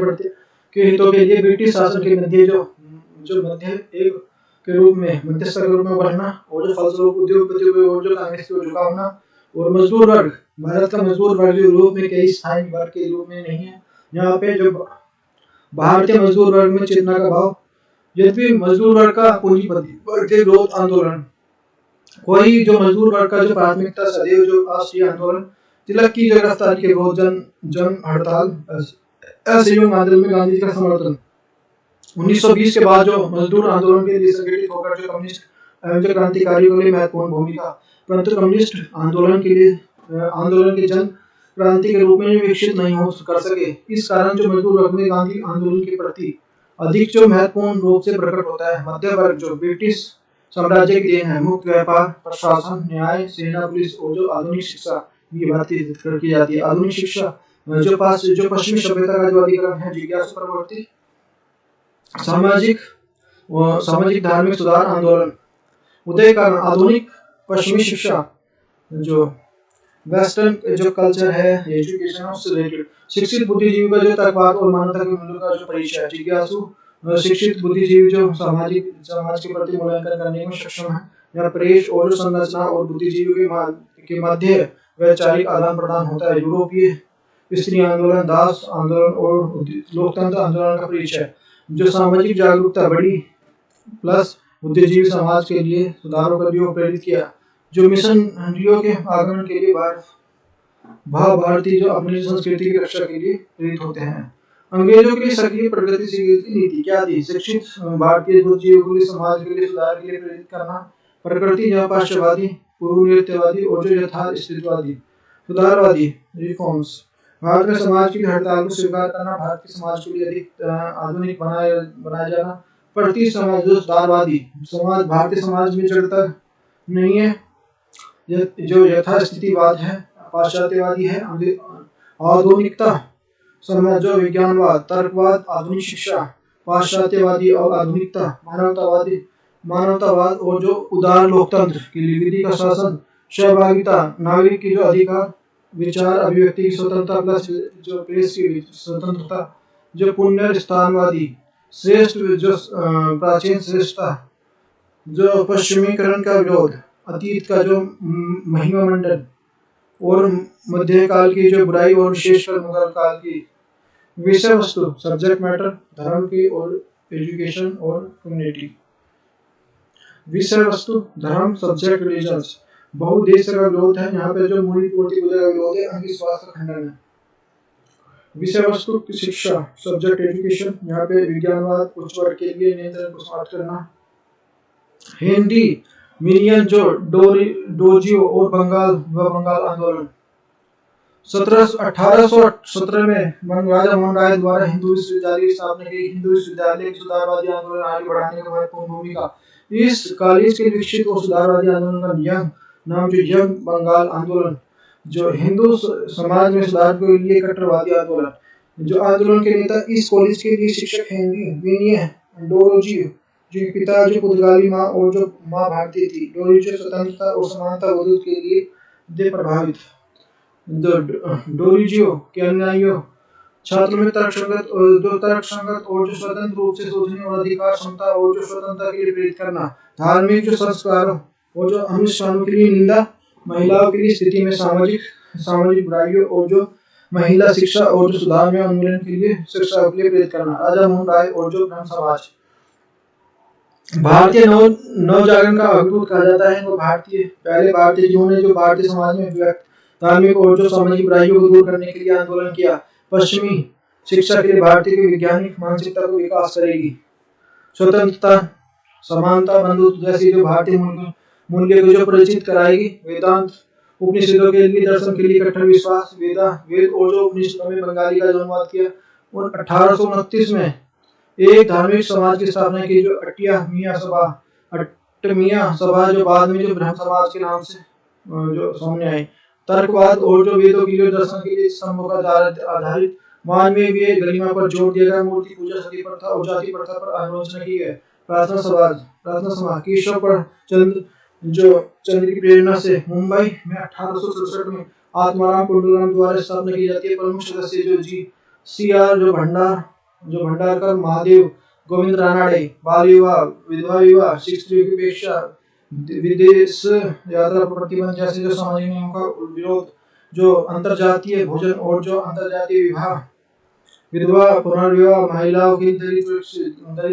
के हितों के लिए ब्रिटिश शासन के मध्य जो मध्य एक के रूप में, मध्यस्थ के रूप में बढ़ना, और जो फलस्वरूप उद्योगपतियों की ओर जो कांग्रेस की ओर झुका होना, और मजदूर वर्ग, भारत का मजदूर वर्ग जो यूरोप में कई स्थायी वर्ग के रूप में नहीं है, यहाँ पे जो भारतीय मजदूर वर्ग में चेतना का भाव, यद्यपि मजदूर वर्ग का पूंजीपति वर्ग के विरोध आंदोलन, कोई जो मजदूर वर्ग का जो प्राथमिकता सदैव जो राष्ट्रीय आंदोलन, तिलक की जो गिरफ्तारी के विरोध, जन हड़ताल, असहयोग आंदोलन में गांधी जी का समर्थन। 1920 के बाद जो मजदूर आंदोलन के लिए संगठित होकर जो कम्युनिस्ट एवं जो क्रांतिकारियों के लिए महत्वपूर्ण भूमिका, परंतु कम्युनिस्ट आंदोलन के जन क्रांति के रूप में विकसित नहीं हो कर सके। इस कारण जो मजदूर वर्ग में गांधी आंदोलन के प्रति अधिक जो महत्वपूर्ण रूप से प्रकट होता है। मध्य वर्ग जो ब्रिटिश साम्राज्य की देन है, मुक्त व्यापार, प्रशासन, न्याय, सेना, पुलिस और जो आधुनिक शिक्षा की बात की जाती है। आधुनिक शिक्षा जो पश्चिमी सभ्यता का जो अधिकरण है, जिज्ञासु प्रवृत्ति, सामाजिक धार्मिक सुधार आंदोलन, उदय कारण, आधुनिक पश्चिमी शिक्षा, जो वेस्टर्न जो कल्चर है, एजुकेशन उससे रिलेटेड, शिक्षित बुद्धिजीवी का जो तर्कवाद और मानवता के मूल्यों का जो परिचय, जिज्ञासु शिक्षित बुद्धिजीवी जो समाज के प्रति मूल्यांकन करने में सक्षम है, या प्रेस और जो संरचना और बुद्धिजीवी के मध्य वैचारिक आदान प्रदान होता है। यूरोपीय स्त्री आंदोलन, दास आंदोलन और लोकतंत्र आंदोलन का परिचय, जो सामाजिक जागरूकता बढ़ी प्लस बुद्धिजीवी समाज के लिए सुधारों का भी प्रेरित किया, जो मिशनरियों के आगमन के लिए भारतीय जो अपनी संस्कृति की रक्षा के लिए प्रेरित होते हैं। अंग्रेजों के लिए सक्रिय प्रगतिशील नीति क्या थी? शिक्षित भारतीय बुद्धिजीवियों को समाज के लिए सुधार के लिए प्रेरित करना, प्रकृति पाश्चात्यवादी, पूर्व नृत्यवादी और जो यथास्थितिवादी सुधारवादी रिफॉर्म्स, भारत में समाज की हड़ताल को स्वीकार करना, भारत के समाज को अधिक आधुनिक बनाया जाना, प्रति समाज जो सुधारवादी समाज, भारतीय समाज में जड़ता नहीं है, जो यथास्थितिवाद है, पाश्चात्यवादी है, आधुनिकता समाज जो विज्ञानवाद, तर्कवाद, आधुनिक शिक्षा, पाश्चात्यवादी और आधुनिकता, मानवतावाद और जो उदार लोकतंत्र की विधि का शासन, सहभागिता, नागरिक की जो अधिकार, विचार अभिव्यक्ति की स्वतंत्रता प्लस जो प्रेस की स्वतंत्रता, जो पुनर्स्थानवादी, श्रेष्ठ जो प्राचीन श्रेष्ठता, जो पश्चिमीकरण का विरोध, अतीत का जो महिमा मंडन और मध्यकाल की जो बुराई और विशेषकर मुगल काल की विषय वस्तु, सब्जेक्ट मैटर, धर्म की और एजुकेशन और कम्युनिटी, विषय वस्तु, धर्म, सब्जेक्ट, रिलीजन्स, बहुउद्देश्य का विरोध है। यहाँ पे जो मूल पूर्ति का विरोध है, अंधविश्वास का खंडन है। विषय वस्तु शिक्षा, सब्जेक्ट एजुकेशन, यहाँ पे विज्ञानवाद, उच्च वर्ग के लिए नियंत्रण को समाप्त करना। हिंदी मिलियन जो डोजियो और बंगाल आंदोलन, 1817 में राजा मोहन राय द्वारा हिंदू विश्वविद्यालय की स्थापना की। हिंदू विश्वविद्यालय की सुधारवादी आंदोलन आगे बढ़ाने में महत्वपूर्ण भूमिका। इस कॉलेज के विकसित और सुधारवादी आंदोलन का नाम जो यंग बंगाल आंदोलन, जो हिंदू समाज में सुधार के लिए कट्टरवादी आंदोलन, जो आंदोलन के नेता इस कॉलेज के लिए शिक्षक हैं डोरोजियो, जो पिता जो पुर्तगाली माँ और जो माँ भारतीय थी। डोरोजियो स्वतंत्रता और समानता वजूद के लिए प्रभावित। डोरोजियो के अनुयायियों छात्रों में तर्कसंगत और जो स्वतंत्र रूप से सोचने और अधिकार क्षमता और जो स्वतंत्रता के लिए प्रेरित करना, धार्मिक जो संस्कारों और जो अनुष्ठानों के लिए निंदा, महिलाओं के लिए स्थिति में सामाजिक बुराइयों और जो महिला शिक्षा और जो सुधार में उन्मूलन के लिए शिक्षा के लिए प्रेरित करना। राजा मोहन राय और जो ब्रह्म समाज, भारतीय नव जागरण का अग्रदूत कहा जाता है। वो पहले भारतीय जिन्होंने जो भारतीय समाज में धार्मिक और जो सामाजिक बुराइयों को दूर करने के लिए आंदोलन किया। पश्चिमी शिक्षा के लिए भारतीय की वैज्ञानिक मानसिकता को विकास करेगी। स्वतंत्रता, समानता, बंधुत्व जैसी जो भारतीय मूल्य को जो परिचित कराएगी। वेदांत, उपनिषदों के लिए, दर्शन के लिए कट्टर विश्वास, वेद और जो उपनिषदों में बंगाली का अनुवाद किया। और 1829 में एक धार्मिक समाज की स्थापना की, जो अट्टमिया सभा, जो बाद में जो ब्रह्म समाज के नाम से जो सामने आई। तर्कवाद और जो वेदों की जो दर्शन के लिए स्तंभों का आधारित मानवीय भी गरिमा पर जोर दिया गया। मूर्ति पूजा, सती प्रथा और जाति प्रथा पर आलोचना की गई। प्रार्थना समाज केशव पर चंद्र जो चंद्र की प्रेरणा से मुंबई में 1867 में आत्माराम कुंडूराम द्वारा स्थापना की जाती है। प्रमुख सदस्य जो जी सी आर जो भंडारकर, महादेव गोविंद रानाडे। बाल विवाह, विधवा विवाह, स्त्री की उपेक्षा, विदेश यात्रा पर प्रतिबंध जैसे जो सामाजिक नियमों का विरोध, जो अंतरजातीय भोजन और जो अंतरजातीय विवाह, विधवा पुनर्विवाह, महिलाओं की दलित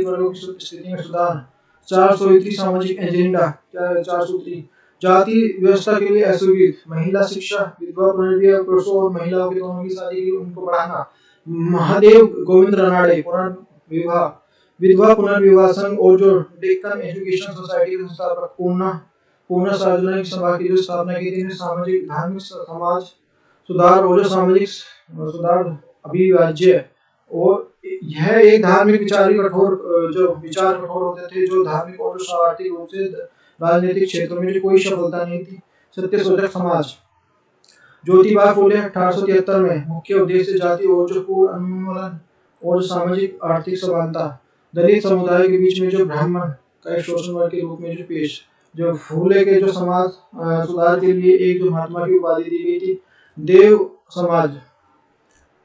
वर्गों की स्थिति में सुधार, 403 सामाजिक एजेंडा, 403 जाति व्यवस्था के लिए असुविधा, महिला शिक्षा, विधवा पुनर्विवाह, पुरुषों और महिलाओं के दोनों की शादी की उनको बढ़ाना। महादेव गोविंद रानाडे पुनर्विवाह, विधवा पुनर्विवाह संघ और जो डेक्कन एजुकेशन सोसाइटी के संस्थापक, पूर्ण सार्वजनिक सभा की जो स्थापना की थी। सामाजिक धार्मिक समाज सुधार और जो सामाजिक सुधार अभिवाज्य, और यह एक धार्मिक विचार कठोर होते थे, जो धार्मिक और आर्थिक रूप से राजनीतिक क्षेत्रों में कोई सफलता नहीं थी। सत्य शोधक समाज, ज्योतिबा फुले 1873 में मुख्य उद्देश्य जाति और जो पूर्ण उन्मूलन और सामाजिक आर्थिक समानता। दलित समुदाय के बीच में जो ब्राह्मण का एक शोषण वर्ग के रूप में जो पेश, जो फूले के जो समाज सुधार के लिए एक जो महात्मा की उपाधि दी गई थी। देव समाज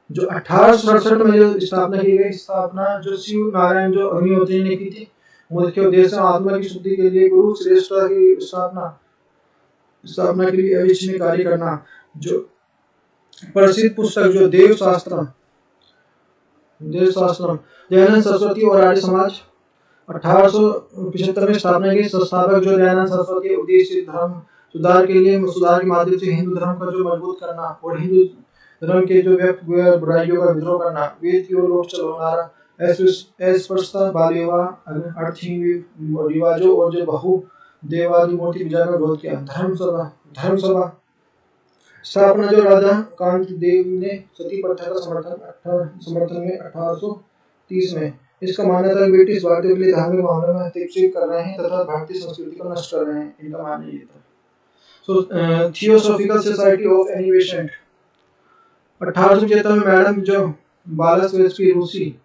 जो 1867 में जो स्थापना की गई, स्थापना जो शिव नारायण जो अग्निहोत्री ने की थी। मुख्य उद्देश्य आत्मा की शुद्धि के लिए गुरु श्रेष्ठता की स्थापना के लिए अविच्छिन्न कार्य करना। जो प्रसिद्ध पुस्तक जो देव शास्त्रम, दयानंद सरस्वती और आर्य समाज, 1875 में स्थापना की। संस्थापक जो दयानंद सरस्वती, उद्देश्य धर्म सुधार के लिए, सुधार के माध्यम से हिंदू धर्म का जो मजबूत करना और हिंदू धर्म के जो व्यक्त बुराइयों का विद्रोह करना। वेद की ओर लोग चलना, अस्पृश्यता, बाल विवाह, अर्थहीन रिवाजों और जो बहु देवादी मूर्ति पूजा का विरोध किया। धर्म सभा स्थापना जो राजा कांत देव ने सती प्रथा का समर्थन में 1830 में। इसका मानना था ब्रिटिश भारतीयों के लिए धार्मिक मामलों में हस्तक्षेप कर रहे हैं तथा भारतीय संस्कृति को नष्ट कर रहे हैं, इनका मानना ये था। थियोसॉफिकल सोसाइटी ऑफ एनिवेशन 1875 में मैडम जो बालास्वेस्की रूसी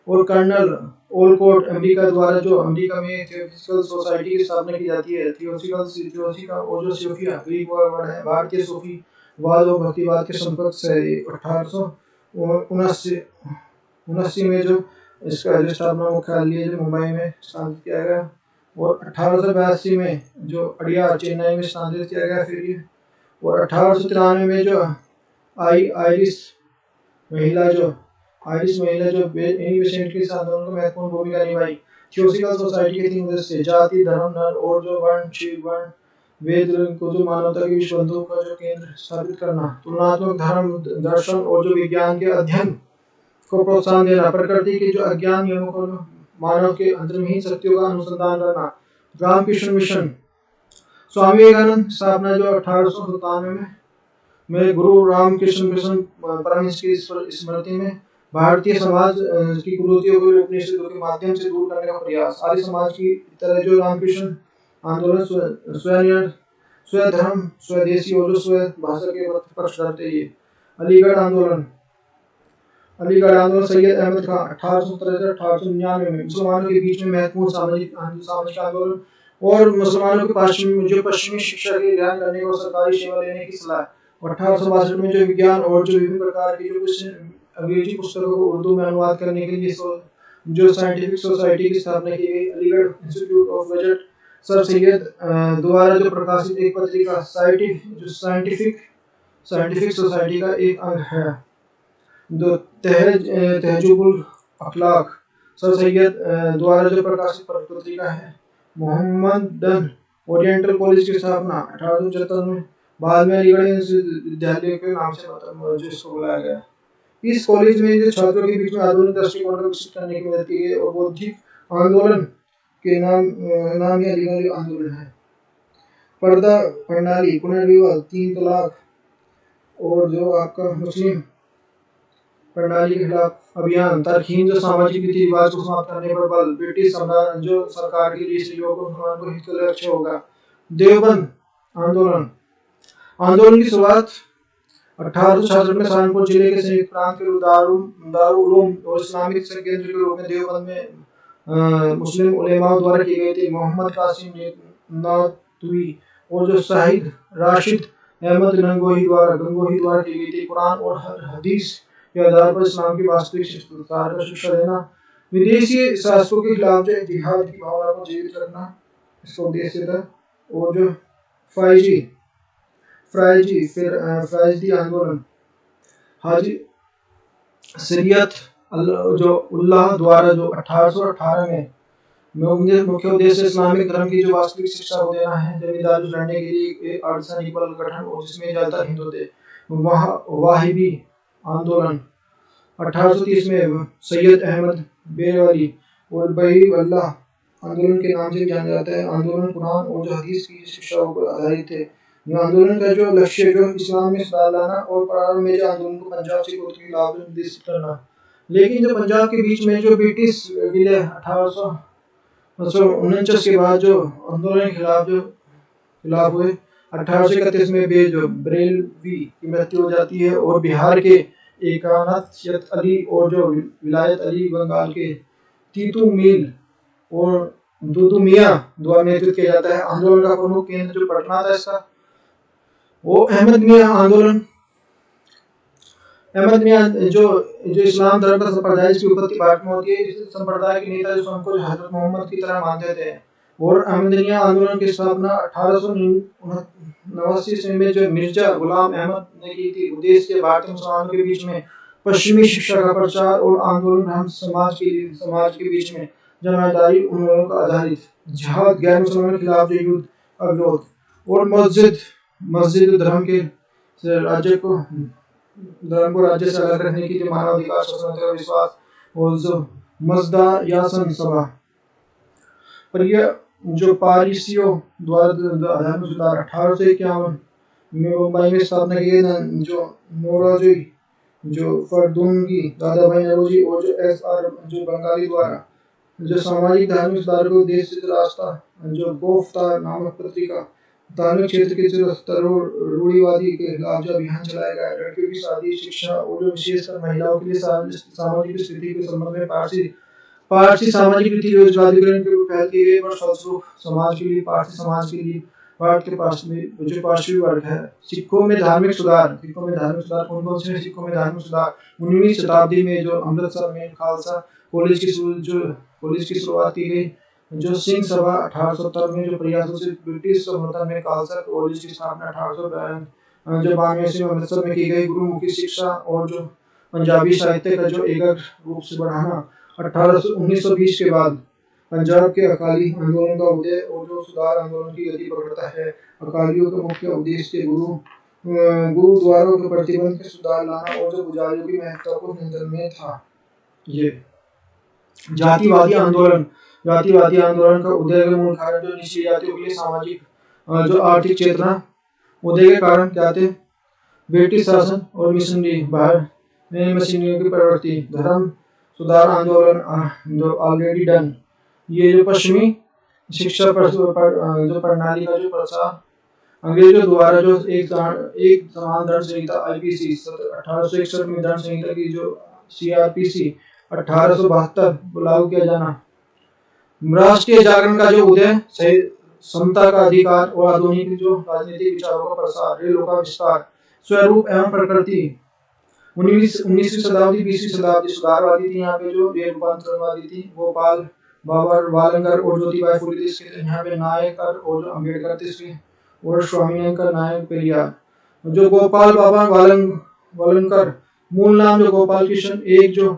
और कर्नल ओलकोट अमेरिका द्वारा जो अमेरिका में थियोसॉफिकल सोसाइटी की स्थापना की जाती है। थियोसॉफिकल और जो सोफिया ग्रीक वर्ड है, भारतीय सूफी वाद और भक्तिवाद के संपर्क से 1879 में जो इसका स्थापना मुख्यालय जो मुंबई में स्थापित किया गया, और 1882 में जो अड़ियार चेन्नई में स्थापित किया गया फिर ये, और 1893 में जो आयरिश महिला जो एनिवेशन के आंदोलन में महत्वपूर्ण भूमिका निभाई। थियोसॉफिकल सोसाइटी के 3 उद्देश्य, जाति, धर्म, नर और जो वर्ण, शिव वर्ण, वेद को जो मानवता के विश्व बंधु का जो केंद्र स्थापित करना। तुलनात्मक धर्म, दर्शन और जो विज्ञान के अध्ययन को प्रोत्साहन देना। प्रकृति के जो अज्ञान नियमों को मानव के अंतर्निहित शक्तियों का अनुसंधान करना। रामकृष्ण मिशन, स्वामी विवेकानंद स्थापना जो 1897 में गुरु रामकृष्ण मिशन परमहंस की स्मृति में भारतीय समाज की कुरीतियों को उपनिषदों के माध्यम से दूर करने का प्रयास। आर्य समाज की तरह जो रामकृष्ण आंदोलन स्वधर्म, स्वदेशी और जो स्व भाषा के पक्ष धरते ये। अलीगढ़ आंदोलन सैयद अहमद खान 1873-1899 में मुसलमानों के बीच में महत्वपूर्ण सामाजिक आंदोलन और मुसलमानों के पश्चिमी शिक्षा के ध्यान करने और सरकारी सेवा लेने की सलाह। 1862 में जो विज्ञान और जो विभिन्न प्रकार की जो कुछ अंग्रेजी पुस्तकों को उर्दू में अनुवाद करने के लिए जो साइंटिफिक सोसाइटी की स्थापना की गई। Aligarh institute of budget sir Syed द्वारा जो प्रकाशित एक पत्रिका साइंटिफिक सोसाइटी का एक अंग है। जो तहजुबुल अखलाक सर सैयद द्वारा जो प्रकाशित पत्रिका है। मोहम्मदन ओरिएंटल कॉलेज की स्थापना 1875 में, बाद में अलीगढ़ विद्यालय के नाम से जिसको बुलाया गया। इस कॉलेज में जो छात्रों के बीच में आधुनिक दृष्टिकोण को विकसित करने की मदद की गई और बौद्धिक आंदोलन के नाम ही अलीगढ़ आंदोलन है। पर्दा प्रणाली, पुनर्विवाह, 3 तलाक और जो आपका मुस्लिम प्रणाली के खिलाफ अभियान। तरहीन जो सामाजिक रीति रिवाज को समाप्त करने पर बल। ब्रिटिश जो सरकार के लिए स्त्रियों को हित का लक्ष्य होगा। देवबंद आंदोलन की शुरुआत 1866 में सहारनपुर जिले के संयुक्त प्रांत के दारुल और इस्लामिक केंद्र के रूप में देवबंद में मुस्लिम उलेमा द्वारा की गई थी। मोहम्मद कासिम नादवी और जो शाहिद राशिद अहमद गंगोही द्वारा की गई थी। कुरान और हदीस के आधार पर इस्लाम की वास्तविक शिक्षा देना, विदेशी शासकों के खिलाफ जो जिहाद की भावना को जीवित रखना इसका उद्देश्य था। और जो फ्राइजी आंदोलन, हाजी शरीयत जो उल्लाह द्वारा जो 1818 में मुख्य उद्देश्य इस्लामिक धर्म की जो वास्तविक शिक्षा को देना है। जमींदारी लड़ने के लिए एक अर्धसैनिक बल गठन और जिसमें ज्यादातर हिंदू थे। वाहिबी आंदोलन 1830 में सैयद अहमद बेरवली और बहीवल्लाह आंदोलन के नाम से जाना जाता है। आंदोलन कुरान और जो हदीस की शिक्षाओं पर आधारित थे। आंदोलन का जो लक्ष्य जो इस्लाम में सुधार लाना और प्रारंभ में जो आंदोलन को पंजाब से के खिलाफ निर्देशित करना। लेकिन जो पंजाब के बीच में जो ब्रिटिश विलय 1849 के बाद जो आंदोलन के खिलाफ हुए। 1831 में बरेलवी की मृत्यु हो जाती है और बिहार के एकानत अली और जो विलायत अली बंगाल के तीतू मील और दुदू मियां द्वारा नेतृत्व किया जाता है। आंदोलन का प्रमुख केंद्र जो पटना था इसका वो अहमद मियां जो इस्लाम धर्म का संप्रदाय की उत्पत्ति भारत में होती है। इस संप्रदाय के नेता जो स्वयं को हजरत मोहम्मद की तरह मानते थे। और अहमदिया आंदोलन की स्थापना 1889 ईस्वी में जो मिर्जा गुलाम अहमद ने की थी। उद्देश्य भारतीय मुसलमानों के बीच में पश्चिमी शिक्षा का प्रचार और आंदोलन हम समाज के बीच में जमादारी उन्मूलन का आधारित जिहाद, गैर मुसलमानों के खिलाफ जो युद्ध, अवरोध और मस्जिद धर्म को राज्य से अलग रखने की जो मानवाधिकार स्वतंत्रता विश्वास और जो मजदायासन सभा पर यह जो पारिसियों द्वारा धर्म सुधार 1851 में मुंबई में स्थापना की गई। जो मोरारजी जो फरदुंगी दादाभाई नौरोजी और जो एस.आर. जो बंगाली द्वारा जो सामाजिक धार्मिक सुधार को उद्देश्य रास्ता जो गोफ्तार नामक पत्रिका धार्मिक क्षेत्र के रूढ़िवादी के खिलाफ जो अभियान चलाया गया। लड़कियों की शादी, शिक्षा और जो विशेषकर महिलाओं के लिए सामाजिक स्थिति के संबंध में पारसी सामाजिक रीति रोजगारीकरण के पहल की गई। फलस्वरूप पारसी समाज के लिए भारत के पास में जो पारसी वर्ग है। सिखों में धार्मिक सुधार कौन से सिखों में धार्मिक सुधार 19वीं शताब्दी में जो अमृतसर में खालसा कॉलेज की शुरुआत की गई। जो सिंह सभा 1870 में जो प्रयासों से ब्रिटिश समर्थन में खालसा कॉलेज की स्थापना 1892 में अमृतसर में की गई। गुरुमुखी शिक्षा और जो पंजाबी साहित्य का जो एकक रूप से बढ़ाना 1920 के बाद पंजाब के अकाली आंदोलन का उदय और जो सुधार आंदोलन की गति पकड़ता है। अकालियों का मुख्य उद्देश्य गुरुद्वारों के प्रतिबंध के सुधार लाना और जो पुजारियों की महत्ता को नियंत्रण में था। ये जातिवादी आंदोलन का उदय का मूल कारण जो निचली जातियों के लिए सामाजिक जो आर्थिक चेतना उदय के कारण क्या थे? ब्रिटिश शासन और मिशनरी भारत में मशीनरियों की प्रवृत्ति, धर्म सुधार आंदोलन जो ऑलरेडी डन, ये जो पश्चिमी शिक्षा जो प्रणाली का जो प्रसार अंग्रेजों द्वारा जो एक समान दंड संहिता आईपीसी 1861 में दंड संहिता की जो सीआरपीसी 1872 लागू किया जाना। राष्ट्रीय जागरण का जो उदय, समता का अधिकार और आधुनिक जो राजनीतिक विचारों का प्रसार, रेलों का विस्तार, स्वरूप एवं प्रकृति 19वीं शताब्दी 20वीं शताब्दी सुधारवादी थी। यहाँ पे जो रेल रूपांतरणवादी थी गोपाल बाबा वालंकर और ज्योतिबाई फुले थे। यहाँ पे नायकर और जो अम्बेडकर थे और स्वामीनाथन नायक पेरियार। जो गोपाल बाबा वालंकर मूल नाम जो गोपाल कृष्ण, एक जो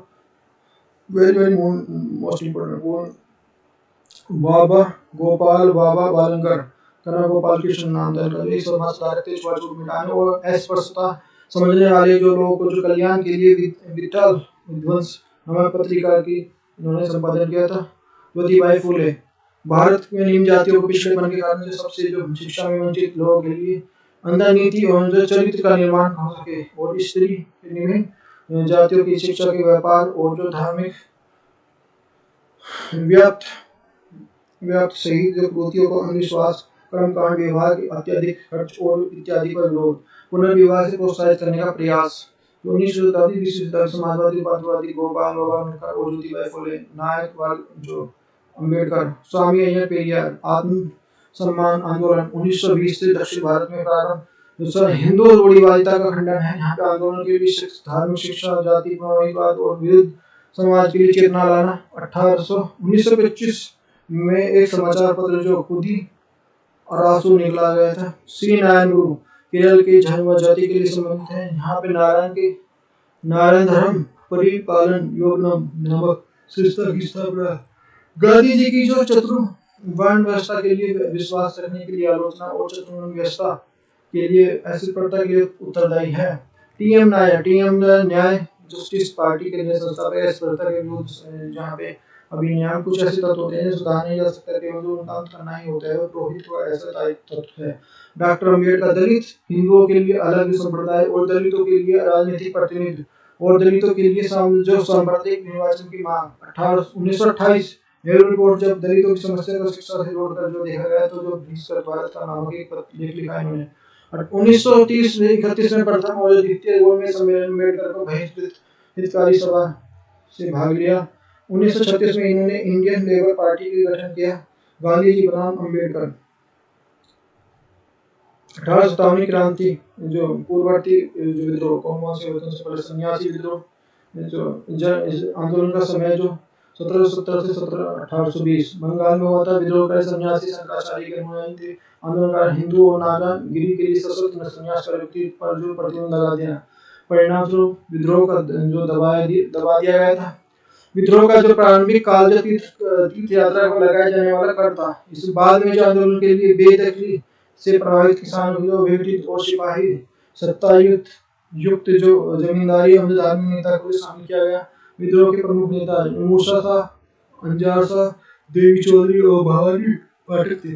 वेरी मोस्ट इम्पोर्टेंट गोपाल बाबा वालंकर का गोपाल कृष्ण नाम था। एक समाज सुधारक थे, छुआछूत मिटाने और अस्पृश्यता समझने वाले जो लोगों को जो कल्याण के लिए विठल विध्वंस नामक पत्रिका की इन्होंने संपादन किया था। ज्योतिबाई फुले भारत में निम्न जातियों को पिछड़ेपन के कारण सबसे जो शिक्षा में वंचित लोगों के लिए अंदर नीति और जो चरित्र का निर्माण हो सके और स्त्री निम्न जातियों की शिक्षा के व्यापार और जो धार्मिक व्याप्त सही जो कृतियों को अंधविश्वास कर्मकांड, विवाह के अत्यधिक खर्च और इत्यादि पर विरोध, पुनर्विवाह से प्रोत्साहित करने का प्रयास। 19वीं शताब्दी 20वीं शताब्दी समाजवादी, उपाधिवादी, गोपाल गंवरकर और ज्योतिबा फुले, नायक जो अम्बेडकर, स्वामी अय्यर पेरियार, आत्म सम्मान आंदोलन 1920 से दक्षिण भारत में प्रारंभ। दूसरा हिंदू रूढ़िवादिता का खंडन है, यहाँ पे आंदोलन के लिए धार्मिक शिक्षा, जाति प्रमाणिकवाद और विरुद्ध समाज के लिए चेतना लाना। 1925 में एक समाचार पत्र जो खुद ही अरासू निकला गया था, श्री नारायण गुरु, केरल के झारवा जाति के लिए संबंधित है। यहाँ पे नारायण धर्म परिपालन योगनम नामक संस्था की स्थापना। गांधी जी की जो चतुर्वर्ण व्यवस्था के लिए विश्वास रखने के लिए आलोचना और चतुर्वर्ण व्यवस्था के लिए ऐसी प्रथा के लिए उत्तरदायी है। टीएम न्याय जस्टिस पार्टी के लिए संस्थापक इस प्रथा के विरुद्ध, जहाँ पे अभी न्याय कुछ ऐसे तत्व होते हैं सुधार नहीं जा सकता, केवल जो उनका अंत करना ही होता है, वो पुरोहित को ऐसा तत्व है। डॉक्टर अम्बेडकर, दलित हिंदुओं के लिए अलग संप्रदाय और दलितों के लिए राजनीतिक प्रतिनिधित्व और दलितों के लिए जो सांप्रदायिक निर्वाचन की मांग। 1928 नेहरू रिपोर्ट, जब दलितों की समस्या को शिक्षा से जोड़कर जो देखा गया, तो जो भीष्कर भारत का नामक एक लेख लिखा इन्होंने। 1930 में 31 में प्रथम और द्वितीय गोलमेज सम्मेलन अम्बेडकर को बहिष्कृत हितकारी सभा से भाग लिया। 1936 में इन्होंने इंडियन लेबर पार्टी का गठन किया। गांधी जी बनाम अम्बेडकर। 1857 क्रांति जो पूर्ववर्ती विद्रोह, कौन से होते हैं, पहले सन्यासी विद्रोह जो आंदोलन का समय जो 1770 से 1820 बंगाल में हुआ था। विद्रोहकारी सन्यासी शंकराचार्य के अनुयायी थे। आंदोलनकार हिंदू और नागा गिरी के लिए सशस्त्र संन्यास का पर जो प्रतिबंध लगा दिया। परिणाम स्वरूप विद्रोह का जो दबा दिया गया था। विद्रोह का जो प्रारंभिक काल जो तीर्थ यात्रा को लगाया जाने वाला कर था। इस बाद में जो आंदोलन के लिए बेदखली से प्रभावित किसान विघटित और सिपाही सत्तायुक्त जो जमींदारी और धार्मिक नेता को शामिल किया गया। विद्रोह के प्रमुख नेता मूसा शाह, अंजार शाह, देवी चौधरी और भवानी पाठक थे।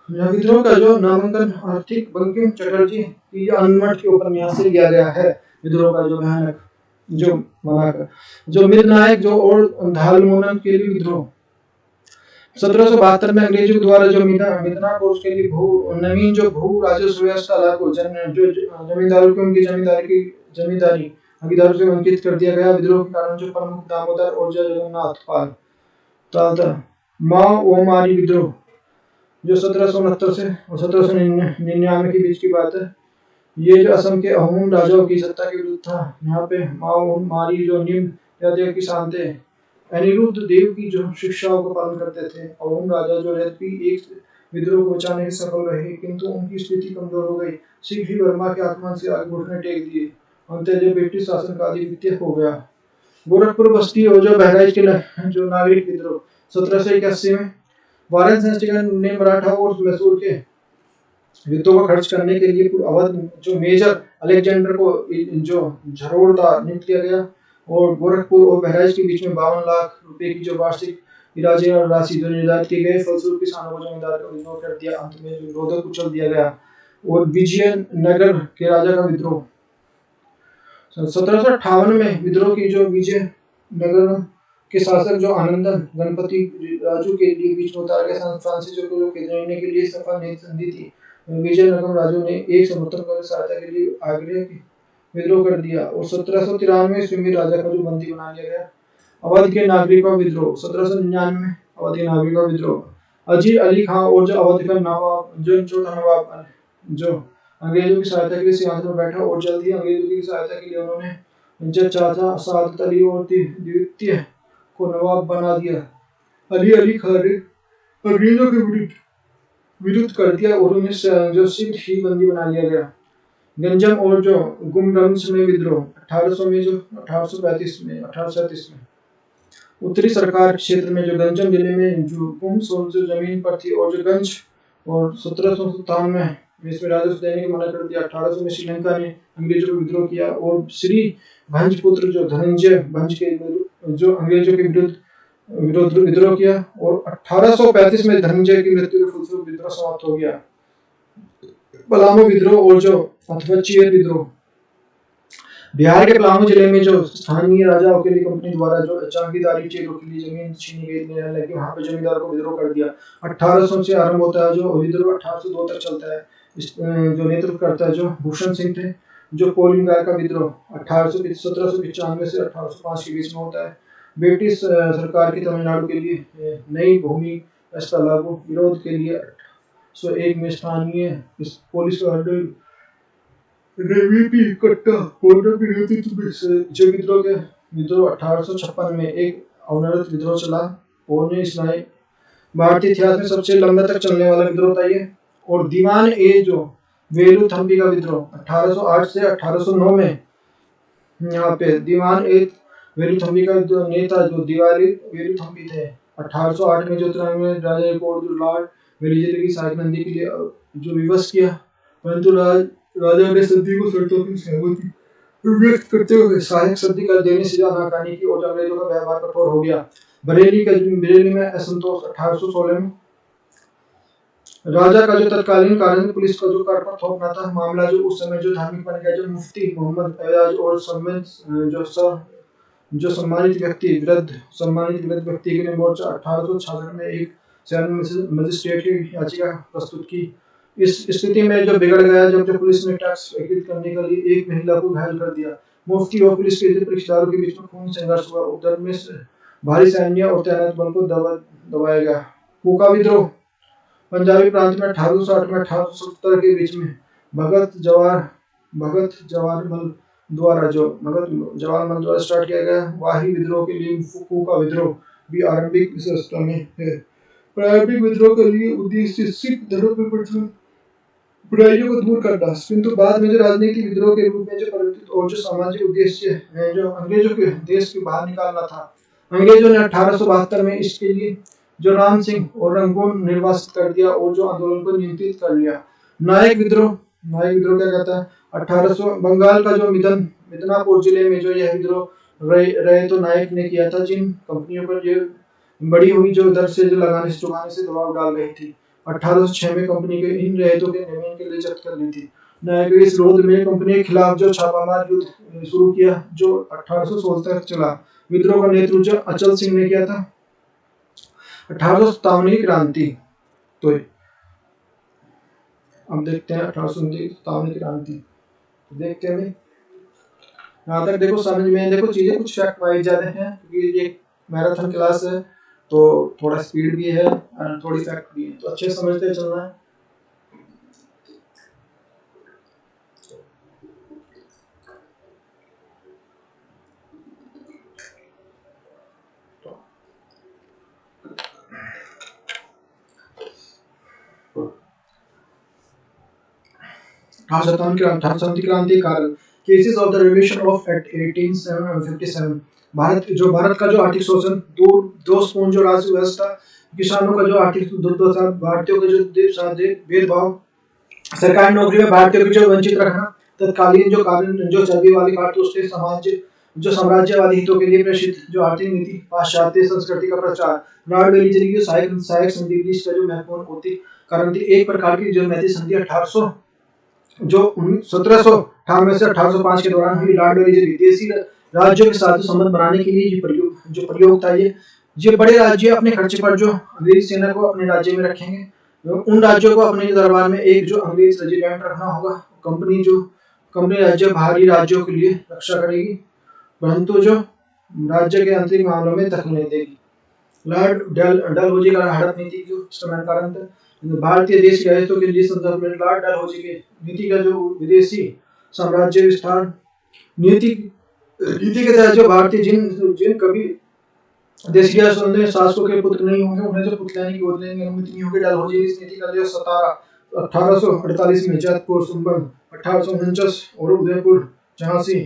विद्रोह का जो नामांकन आर्थिक बंकिम चटर्जी की अनमठ के उपन्यास से लिया गया है। विद्रोह का जो भयानक जो बनाकर जो मित्रनायक जो और धालमोनन के लिए विद्रोह 1772 में अंग्रेजों द्वारा जो मितना कोर्स के लिए नवीन जो भू राजस्व व्यवस्था लागू जो जमींदारों को उनकी जमींदारी भागीदारों से वंचित कर दिया गया। विद्रोह के कारण जो प्रमुख दामोदर और जगन्नाथ पाल माओ वो मारी विद्रोह जो 1769 से 1799 के बीच की बात है। ये जो असम के अहोम राजाओं की सत्ता के विरुद्ध था। यहाँ पे माओ मारी जो निम्न जातियों किसान थे, अनिरुद्ध देव की जो शिक्षाओं का पालन करते थे। अहोम राजा जो यद्यपि एक विद्रोह को बचाने में सफल रहे, किंतु उनकी स्थिति कमजोर हो गई। शीघ्र ही बर्मा के आक्रमण से आगे घुटने टेक दिए। अंततः ब्रिटिश शासन का आधिपत्य हो गया। गोरखपुर बस्ती और जो बहराइच के जो नागरिक विद्रोह 1781 में वाराणसी ने मराठा और मैसूर के युद्धों को खर्च करने के लिए अवध जो मेजर अलेक्जेंडर को जो झरोड़दार नियुक्त किया गया और गोरखपुर और बहराइच के बीच में 52 लाख रुपए की जो वार्षिक राशि जो निर्धारित की गई। फलस्वरूप किसानों को जमींदार का विद्रोह कर दिया। अंत में जो विरोध कुचल दिया गया। और विजयनगर के राजा का विद्रोह 1758 में विद्रोह की जो विजयनगर के शासक जो आनंदन गणपति राजू के लिए बीच में उतार गए। सैन फ्रांसिस्को को खरीदने के लिए सफल नहीं संधि थी। विजयनगर राजू ने एक समर्थन कर सहायता के लिए आग्रह विद्रोह कर दिया और 1793 ईस्वी में राजा को जो बंदी बना लिया गया। अवध के नागरिकों विद्रोह 1799 में अवध के नागरिकों विद्रोह अजीर अली खान और जो अवध का नवाब जो छोटा नवाब जो अंग्रेजों की सहायता के लिए सिंहासन पर बैठा और जल्द ही अंग्रेजों की सहायता के लिए उन्होंने जब चाचा सादत अली और द्वितीय को नवाब बना दिया। अली खान ने अंग्रेजों के विरुद्ध कर दिया और उन्हें जो शीघ्र ही बंदी बना लिया गया। गंजम और जो गुमरंज में विद्रोह 1835 में उत्तरी सरकार क्षेत्र में जो गंजम जिले में जो गुम जो जमीन पर थी और जो गंज और 1757 में इसमें राजस्व देने की मना कर दिया। 1800 में श्रीलंका ने अंग्रेजों को विद्रोह किया और श्री भंज पुत्र जो धनंजय भंज के जो अंग्रेजों के विरुद्ध विद्रोह किया और 1835 में धनंजय की मृत्यु के फलस्वरूप विद्रोह समाप्त हो गया। पलामू विद्रोह और जो अथवच्चीय विद्रोह बिहार के पलामू जिले में जो स्थानीय राजा अकेली कंपनी द्वारा जो जागीरदारी चेरों के लिए जमीन छीनी गई निर्णय लगी, वहां पे जमींदार को विद्रोह कर दिया। 1800 से आरंभ होता है जो विद्रोह 1802 तक चलता है। जो नेतृत्व करता है जो भूषण सिंह थे। जो कोलिंगार का विद्रोह 1795 से 1805 के बीच में होता है। ब्रिटिश सरकार की तमिलनाडु के लिए नई भूमि व्यवस्था लागू, विरोध के लिए 1801 में स्थानीय पुलिस रेवीपी कट्टा कोल्डर के नेतृत्व में जो विद्रोह 1856 में एक अवनरित विद्रोह चला और ने इसने भारतीय इतिहास में सबसे लंबे तक चलने वाला विद्रोह था ये। और दीवान ए जो वेलुथंबी का विद्रोह 1808 से 1809 में, यहाँ पे दीवान ए वेलुथंबी का नेता जो दिवाली वेलुथंबी थे। 1808 में जो राजा रिपोर्ट जो लॉर्ड वेलिजेली की सहायक नंदी के लिए जो विवश किया, परंतु राजा ने संधि को शर्तों की सहमति व्यक्त करते हुए सहायक संधि कर देने से नाकानी की और अंग्रेजों का व्यवहार कठोर हो गया। बरेली में असंतोष 1816 में राजा का जो तत्कालीन कारण पुलिस का जो कर पर थोपना था मामला, जो उस समय जो धार्मिक बन गया, जो मुफ्ती मोहम्मद एजाज और जो सम्मानित व्यक्ति के लिए मोर्चा 1866 में एक मजिस्ट्रेट की याचिका प्रस्तुत की। इस स्थिति में जो बिगड़ गया जब जो पुलिस ने टैक्स एकत्रित करने के लिए एक महिला को घायल कर दिया। मुफ्ती और पुलिस के परीक्षादारों के बीच में खून संघर्ष हुआ। उधर में भारी सैन्य और तैनात बल को दबाया गया। कूका विद्रोह पंजाबी प्रांत में 1860 में 1870 के बीच में भगत जवाहरमल द्वारा स्टार्ट किया गया। वाही विद्रोह के लिए कूका विद्रोह भी आरंभिक अवस्था में है। प्रारंभिक विद्रोह के लिए उद्देश्य सिख धर्म में प्रचलित बुराइयों को दूर करना, किंतु बाद में जो राजनीतिक विद्रोह के रूप में जो परिवर्तित और जो सामाजिक उद्देश्य है जो अंग्रेजों के देश के बाहर निकालना था। अंग्रेजों ने 1872 में इसके लिए जो राम सिंह और रंगून निर्वासित कर दिया और जो आंदोलन को नियंत्रित कर लिया। नायक विद्रोह क्या कहता है? 1800 बंगाल का जो मिदनापुर जिले में जो यह विद्रोह रहे तो नायक ने किया था, जिन कंपनियों पर ये बड़ी हुई जो दर से जो लगाने से चुकाने से दबाव डाल रही थी। 1806 में कंपनी के इन रैयतों के जमीन के लिए जब्त कर ली थी। नायक इस विरोध में कंपनी के खिलाफ जो छापामार युद्ध शुरू किया जो 1816 तक चला। विद्रोह का नेतृत्व अचल सिंह ने किया था। 1857 की क्रांति, तो अब देखते हैं 1857 की क्रांति देखते हैं। यहाँ तक देखो समझ में देखो चीजें कुछ फैक्ट वाइज ज्यादा हैं क्योंकि ये मैराथन क्लास है तो थोड़ा स्पीड भी है और थोड़ी फैक्ट भी है, तो अच्छे समझते चलना है। क्रांति कारण cases of the revolution of act 1857 Bharat का जो आर्थिक शोषण, दोषपूर्ण जो राष्ट्र व्यवस्था, किसानों का जो आर्थिक दुर्दशा, भारतीयों के जो भेदभाव, सरकारी नौकरी में भारतीयों को जो वंचित रखना, तत्कालीन जो कानून जो चर्बी वाली कारतूस थे, समाज जो साम्राज्यवादी हितों के लिए प्रेषित जो आर्थिक नीति, पाश्चात्य संस्कृति का प्रचार, लॉर्ड वेलिस्ली की सहायक संधि का जो महत्वपूर्ण होती कारण थी। एक प्रकार की जो मैत्री संधि 1798 से 1805 के दौरान हुई। लॉर्ड वेलिस्ली विदेशी राज्यों के साथ संबंध बनाने के लिए जो प्रयोग था ये बड़े राज्य अपने खर्चे पर जो अंग्रेज सेना को अपने राज्य में रखेंगे। उन राज्यों को अपने दरबार में एक जो अंग्रेज रेजिमेंट रखना होगा। कंपनी राज्य बाहरी राज्यों के लिए रक्षा करेगी परंतु जो राज्य के आंतरिक मामलों में दखल नहीं देगी। लॉर्ड डलहौजी का हड़प नीति जो कारण था। भारतीय देश के हितों के लिए संदर्भ में लॉर्ड डलहौजी की नीति का जो विदेशी साम्राज्य विस्तार नीति के तहत जो भारतीय जिन कभी देशीय शासकों के पुत्र नहीं होंगे उन्हें जो पुतलाने की अनुमति नहीं होगी। डलहौजी इस नीति का जो 1848 में जैतपुर, संबल 1849 और उदयपुर, झांसी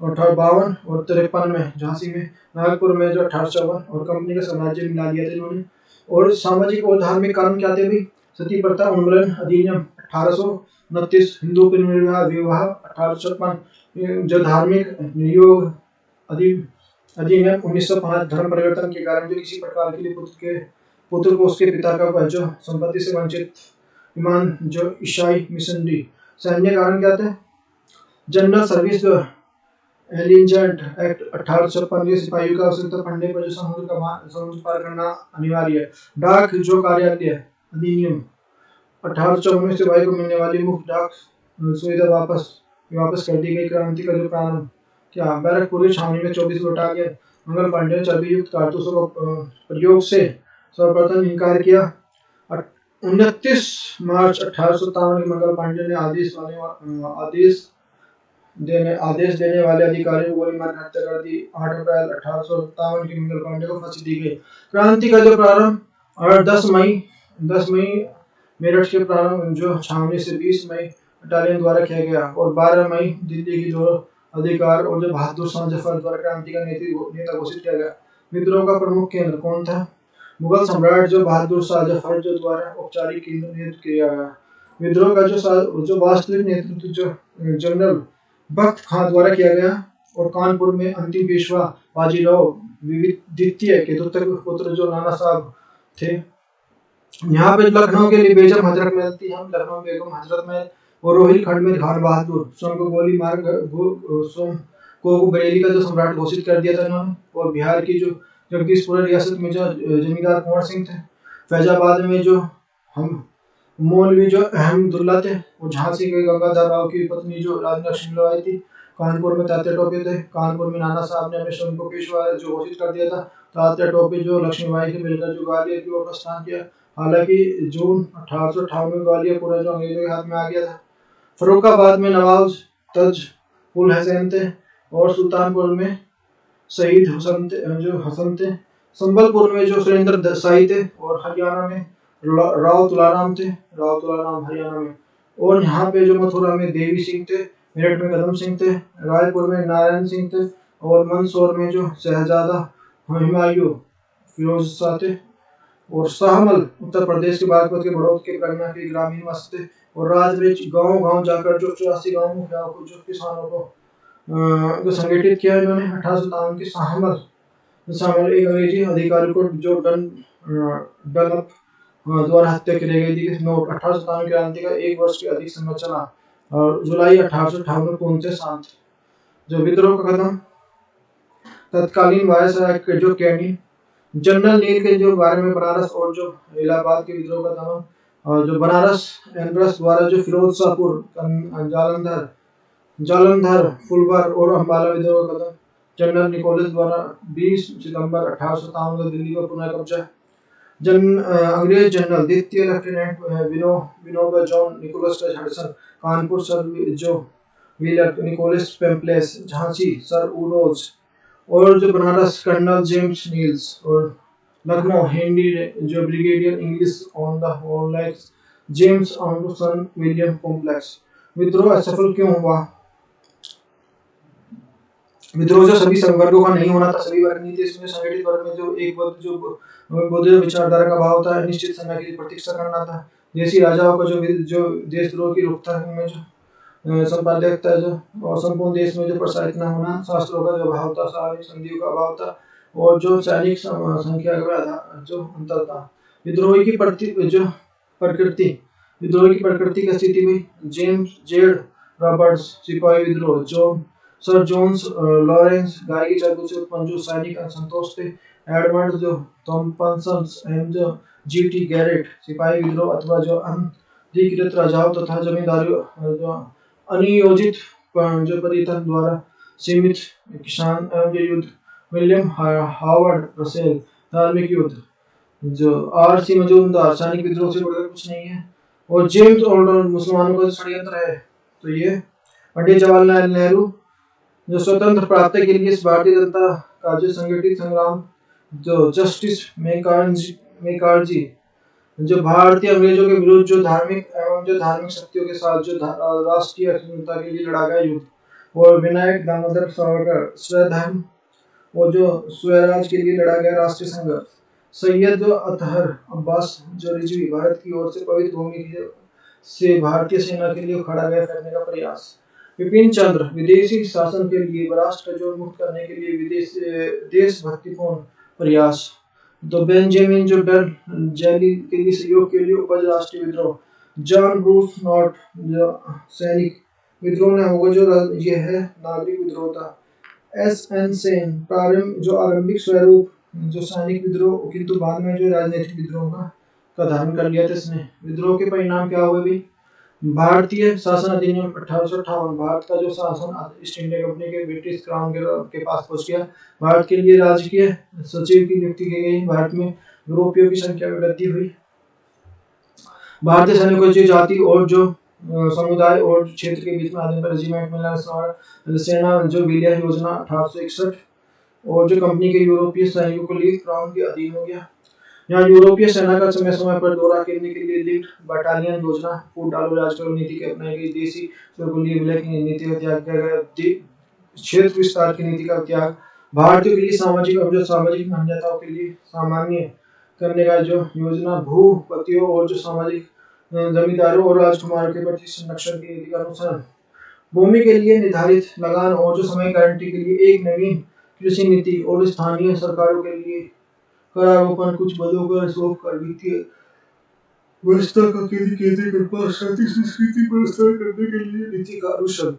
1852 और 53 में झांसी में, नागपुर में जो 1854 और कंपनी का साम्राज्य मिला लिया था इन्होंने। और सामाजिक और धार्मिक कानून क्या थे भी? सती प्रथा उन्मूलन अधिनियम 1829, हिंदू विवाह 1856, जो धार्मिक नियोग अधिनियम 1905, धर्म परिवर्तन के कारण जो किसी प्रकार के लिए पुत्र को उसके पिता का जो संपत्ति से वंचित ईमान जो ईसाई मिशनरी। सैन्य कारण क्या थे? जनरल सर्विस एलिजेंट एक्ट 1856 के सिपाहियों का आवश्यकता पड़ने पर जो समुद्र पार करना अनिवार्य है। डाक जो कार्यालय अधिनियम 1854 में सिपाही को मिलने वाली मुफ्त डाक सुविधा वापस कर दी गई। क्रांति का जो प्रारंभ क्या बैरकपुर छावनी में 24 बटालियन मंगल पांडे ने चर्बी युक्त कारतूसों का प्रयोग से सर्वप्रथम इनकार किया। 29 मार्च 1857 के मंगल पांडे ने आदेश देने वाले अधिकारी को गोली मार हत्या कर दी। 8 अप्रैल 1857 की मंगल पांडे को फांसी दी गई। क्रांति का जो प्रारंभ और 10 मई मेरठ के प्रारंभ जो छावनी से 20 मई बटालियन द्वारा किया गया और 12 मई दिल्ली की जो अधिकार और जो बहादुर शाह जफर द्वारा क्रांति का नेता घोषित किया गया। विद्रोह का प्रमुख केंद्र कौन था? मुगल सम्राट जो बहादुर शाह जफर जो द्वारा औपचारिक केंद्र नियुक्त किया गया। विद्रोह का जो वास्तविक नेतृत्व जो जनरल बख्त खां द्वारा किया गया और कानपुर में अंतिम पेशवा बाजीराव द्वितीय के पुत्र जो नाना साहब थे। यहाँ पे लखनऊ के लिए बेगम हजरत महल थी। हम लखनऊ बेगम हजरत महल और रोहिलखंड में खान बहादुर स्वयं को गोली मार स्वयं को बरेली का जो सम्राट घोषित कर दिया था इन्होंने। और बिहार की जो जगदीशपुर रियासत में जो जमींदार कुंवर सिंह थे। फैजाबाद में जो हम मौलवी जो अहमदुल्ला थे और झांसी के गंगाधर राव की पत्नी जो रानी लक्ष्मीबाई थी। कानपुर में तात्या टोपे थे। कानपुर में नाना साहब ने अपने स्वयं को पेशवा जो घोषित कर दिया था। तात्या टोपे जो लक्ष्मीबाई से मिलकर जो ग्वालियर की ओर प्रस्थान किया। हालांकि जून 1858 में ग्वालियर पूरा जो अंग्रेजों के हाथ में आ गया था। फर्रुखाबाद में नवाब तज उल हसन थे और सुल्तानपुर में शहीद हसन थे। संबलपुर में जो सुरेंद्र देसाई थे और हरियाणा में राव तुलाराम थे। राव तुलाराम हरियाणा में। और यहाँ पे जो मथुरा में देवी सिंह थे। मेरठ में कदम सिंह थे। रायपुर में नारायण सिंह थे और मंदसौर में जो शहजादा हुमायूं फिरोज शाह थे। और शाहमल उत्तर प्रदेश के बागपत के बड़ौद के प्रगना के ग्रामीण वासी थे। और राज में गांव-गांव जाकर जो 84 गांव मुखियाओं को जो किसानों को संगठित किया इन्होंने। 1857 की शामिल एक अंग्रेजी अधिकारी को जो डनलप द्वारा हत्या की गई थी। नोट 1857 क्रांति का 1 वर्ष के अधिक समय चला और जुलाई 1858 में पूर्णतः शांत। जो विद्रोह का कदम तत्कालीन वायसराय के जो कैनी जनरल नील के जो बारे में बनारस और जो इलाहाबाद के विद्रोह का दमन और जो बनारस एम्प्रेस द्वारा जो फिरोजशाहपुर जालंधर फुलवार और अंबाला विद्रोह का कदम। जनरल निकोलस द्वारा 20 सितंबर 1857 को दिल्ली को पुनः कब्जा। अंग्रेज जनरल द्वितीय लेफ्टिनेंट विनोबा John Nicholson Hudson Kanpur sir जो व्हीलर निकोलस पेम्पलेस झांसी सर उरोज और जो बनारस कर्नल जेम्स नील्स और लखनऊ हेनरी जो ब्रिगेडियर इंग्लिश ऑन द होलैक्स जेम्स एंडरसन विलियम कॉम्प्लेक्स। विद्रोह असफल क्यों हुआ? विद्रोह जो सभी वर्गों का नहीं होना था। सभी वर्ग नहीं थे इसमें। संगठित वर्ग में जो एक वर्ग जो बौद्ध विचारधारा का भाव था। निश्चित समय की प्रतीक्षा करना था। देशी राजाओं का जो देशद्रोह की रोकथाम में जो संपादकता जो और संपूर्ण देश में जो प्रसारित न होना। शास्त्रों का जो भाव था। सारी संधियों का भाव था और जो सैनिक संख्या का जो अंतर था। विद्रोह की प्रकृति की स्थिति में जेम्स जेड रॉबर्ट्स सिपाही विद्रोह जो सर जोन्स लॉरेंस गाय की चाबुक से उत्पन्न जो सैनिक असंतोष थे। एडमंड जो थॉम्पसन एंड जो जीटी गैरेट सिपाही विद्रोह अथवा जो अनधिकृत राजाओं तथा जमींदारियों जो अनियोजित जो परिवर्तन द्वारा सीमित किसान एवं युद्ध। विलियम हावर्ड रसेल धार्मिक युद्ध जो आर.सी. मजूमदार सैनिक विद्रोह से बढ़कर कुछ नहीं है। और जेम्स ओल्डर मुसलमानों का षड्यंत्र है। तो ये पंडित जवाहरलाल नेहरू जो स्वतंत्र प्राप्ति के लिए इस भारतीय जनता का जो संगठित संग्राम जो जस्टिस मैकार्जी जो भारतीय अंग्रेजों के विरुद्ध जो धार्मिक शक्तियों के साथ जो राष्ट्रीय अखंडता के लिए लड़ा गया युद्ध। और विनायक दामोदर सावरकर स्वधर्म और जो स्वराज के लिए लड़ा गया राष्ट्रीय संघर्ष। सैयद जो अतहर अब्बास जो रिजवी भारत की ओर से पवित्र भूमि से भारतीय सेना के लिए खड़ा गया करने का प्रयास। विपिन चंद्र विदेशी शासन के लिए राष्ट्र जो मुक्त करने के लिए देशभक्तिपूर्ण प्रयास। तो बेंजामिन जो डर जैली के लिए सहयोग के लिए उपज राष्ट्रीय विद्रोह। जॉन ब्रूस नॉट जो सैनिक विद्रोह ने होगा जो ये है नागरिक विद्रोह था। एस एन सेन प्रारंभ जो आरंभिक स्वरूप जो सैनिक विद्रोह किंतु बाद में जो राजनीतिक विद्रोह का धारण कर लिया था इसने। विद्रोह के परिणाम क्या हुए भी? भारतीय शासन अधिनियम 1858 भारत का जो शासन ईस्ट इंडिया कंपनी के ब्रिटिश क्राउन के पास पहुंच गया। भारत के लिए राजकीय सचिव की नियुक्ति की गई। भारत में यूरोपियों की संख्या में वृद्धि हुई। भारतीय सैनिकों की जाति और जो समुदाय और क्षेत्र के बीच में आने पर रेजिमेंट मिला। सेना जो विलय योजना 1861 और जो कंपनी के यूरोपीय सैनिकों को लिए क्राउन के अधीन हो गया। यहाँ यूरोपीय सेना का समय समय पर दौरा करने के लिए लिफ्ट बटालियन योजना, फूट डालो राज करो नीति के अपनाई गई। देशी स्वगुलीय विलय की नीति का त्याग किया गया। क्षेत्र विस्तार की नीति का त्याग। भारतीयों के लिए सामाजिक और जो सामाजिक मान्यताओं के लिए सामान्य करने का जो योजना, भूपतियों और जो सामाजिक जमींदारों और राजकुमारों के प्रति संरक्षण की नीति का अनुसरण। भूमि के लिए निर्धारित लगान और जो समय गारंटी के लिए एक नवीन कृषि नीति और स्थानीय सरकारों के लिए करारोपण, कुछ पदों पर सौंप कर वित्तीय व्यवस्था का केंद्रीय संस्कृति पर विस्तार करने के लिए नीति का अनुसरण।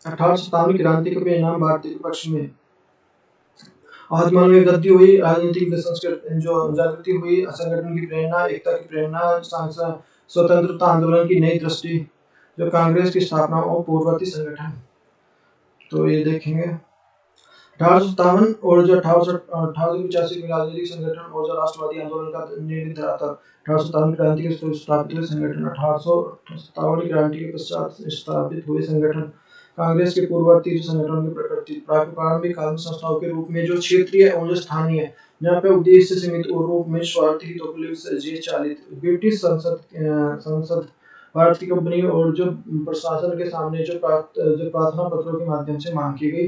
1857 क्रांति के परिणाम भारतीय के पक्ष में आत्मान में वृद्धि हुई। राजनीतिक जो जागृति हुई, संगठन की प्रेरणा, एकता की प्रेरणा, स्वतंत्रता आंदोलन की नई दृष्टि, जो कांग्रेस की स्थापना और पूर्ववर्ती संगठन। तो ये देखेंगे 1857 और जो 1885 में राजनीतिक संगठन और जो राष्ट्रवादी आंदोलन का निर्मित था। 1857 क्रांति के स्थापित हुए संगठन। 1857 क्रांति के पश्चात स्थापित हुए संगठन कांग्रेस के पूर्ववर्ती संगठन की प्रकृति। प्रारंभिक काल में संस्थाओं के रूप में जो क्षेत्रीय और जो स्थानीय, जहाँ पे उद्देश्य सीमित और रूप में स्वार्थी हितों के लिए चालित। ब्रिटिश संसद भारत की कंपनी और जो प्रशासन के सामने जो प्रार्थना पत्रों के माध्यम से मांग की गई।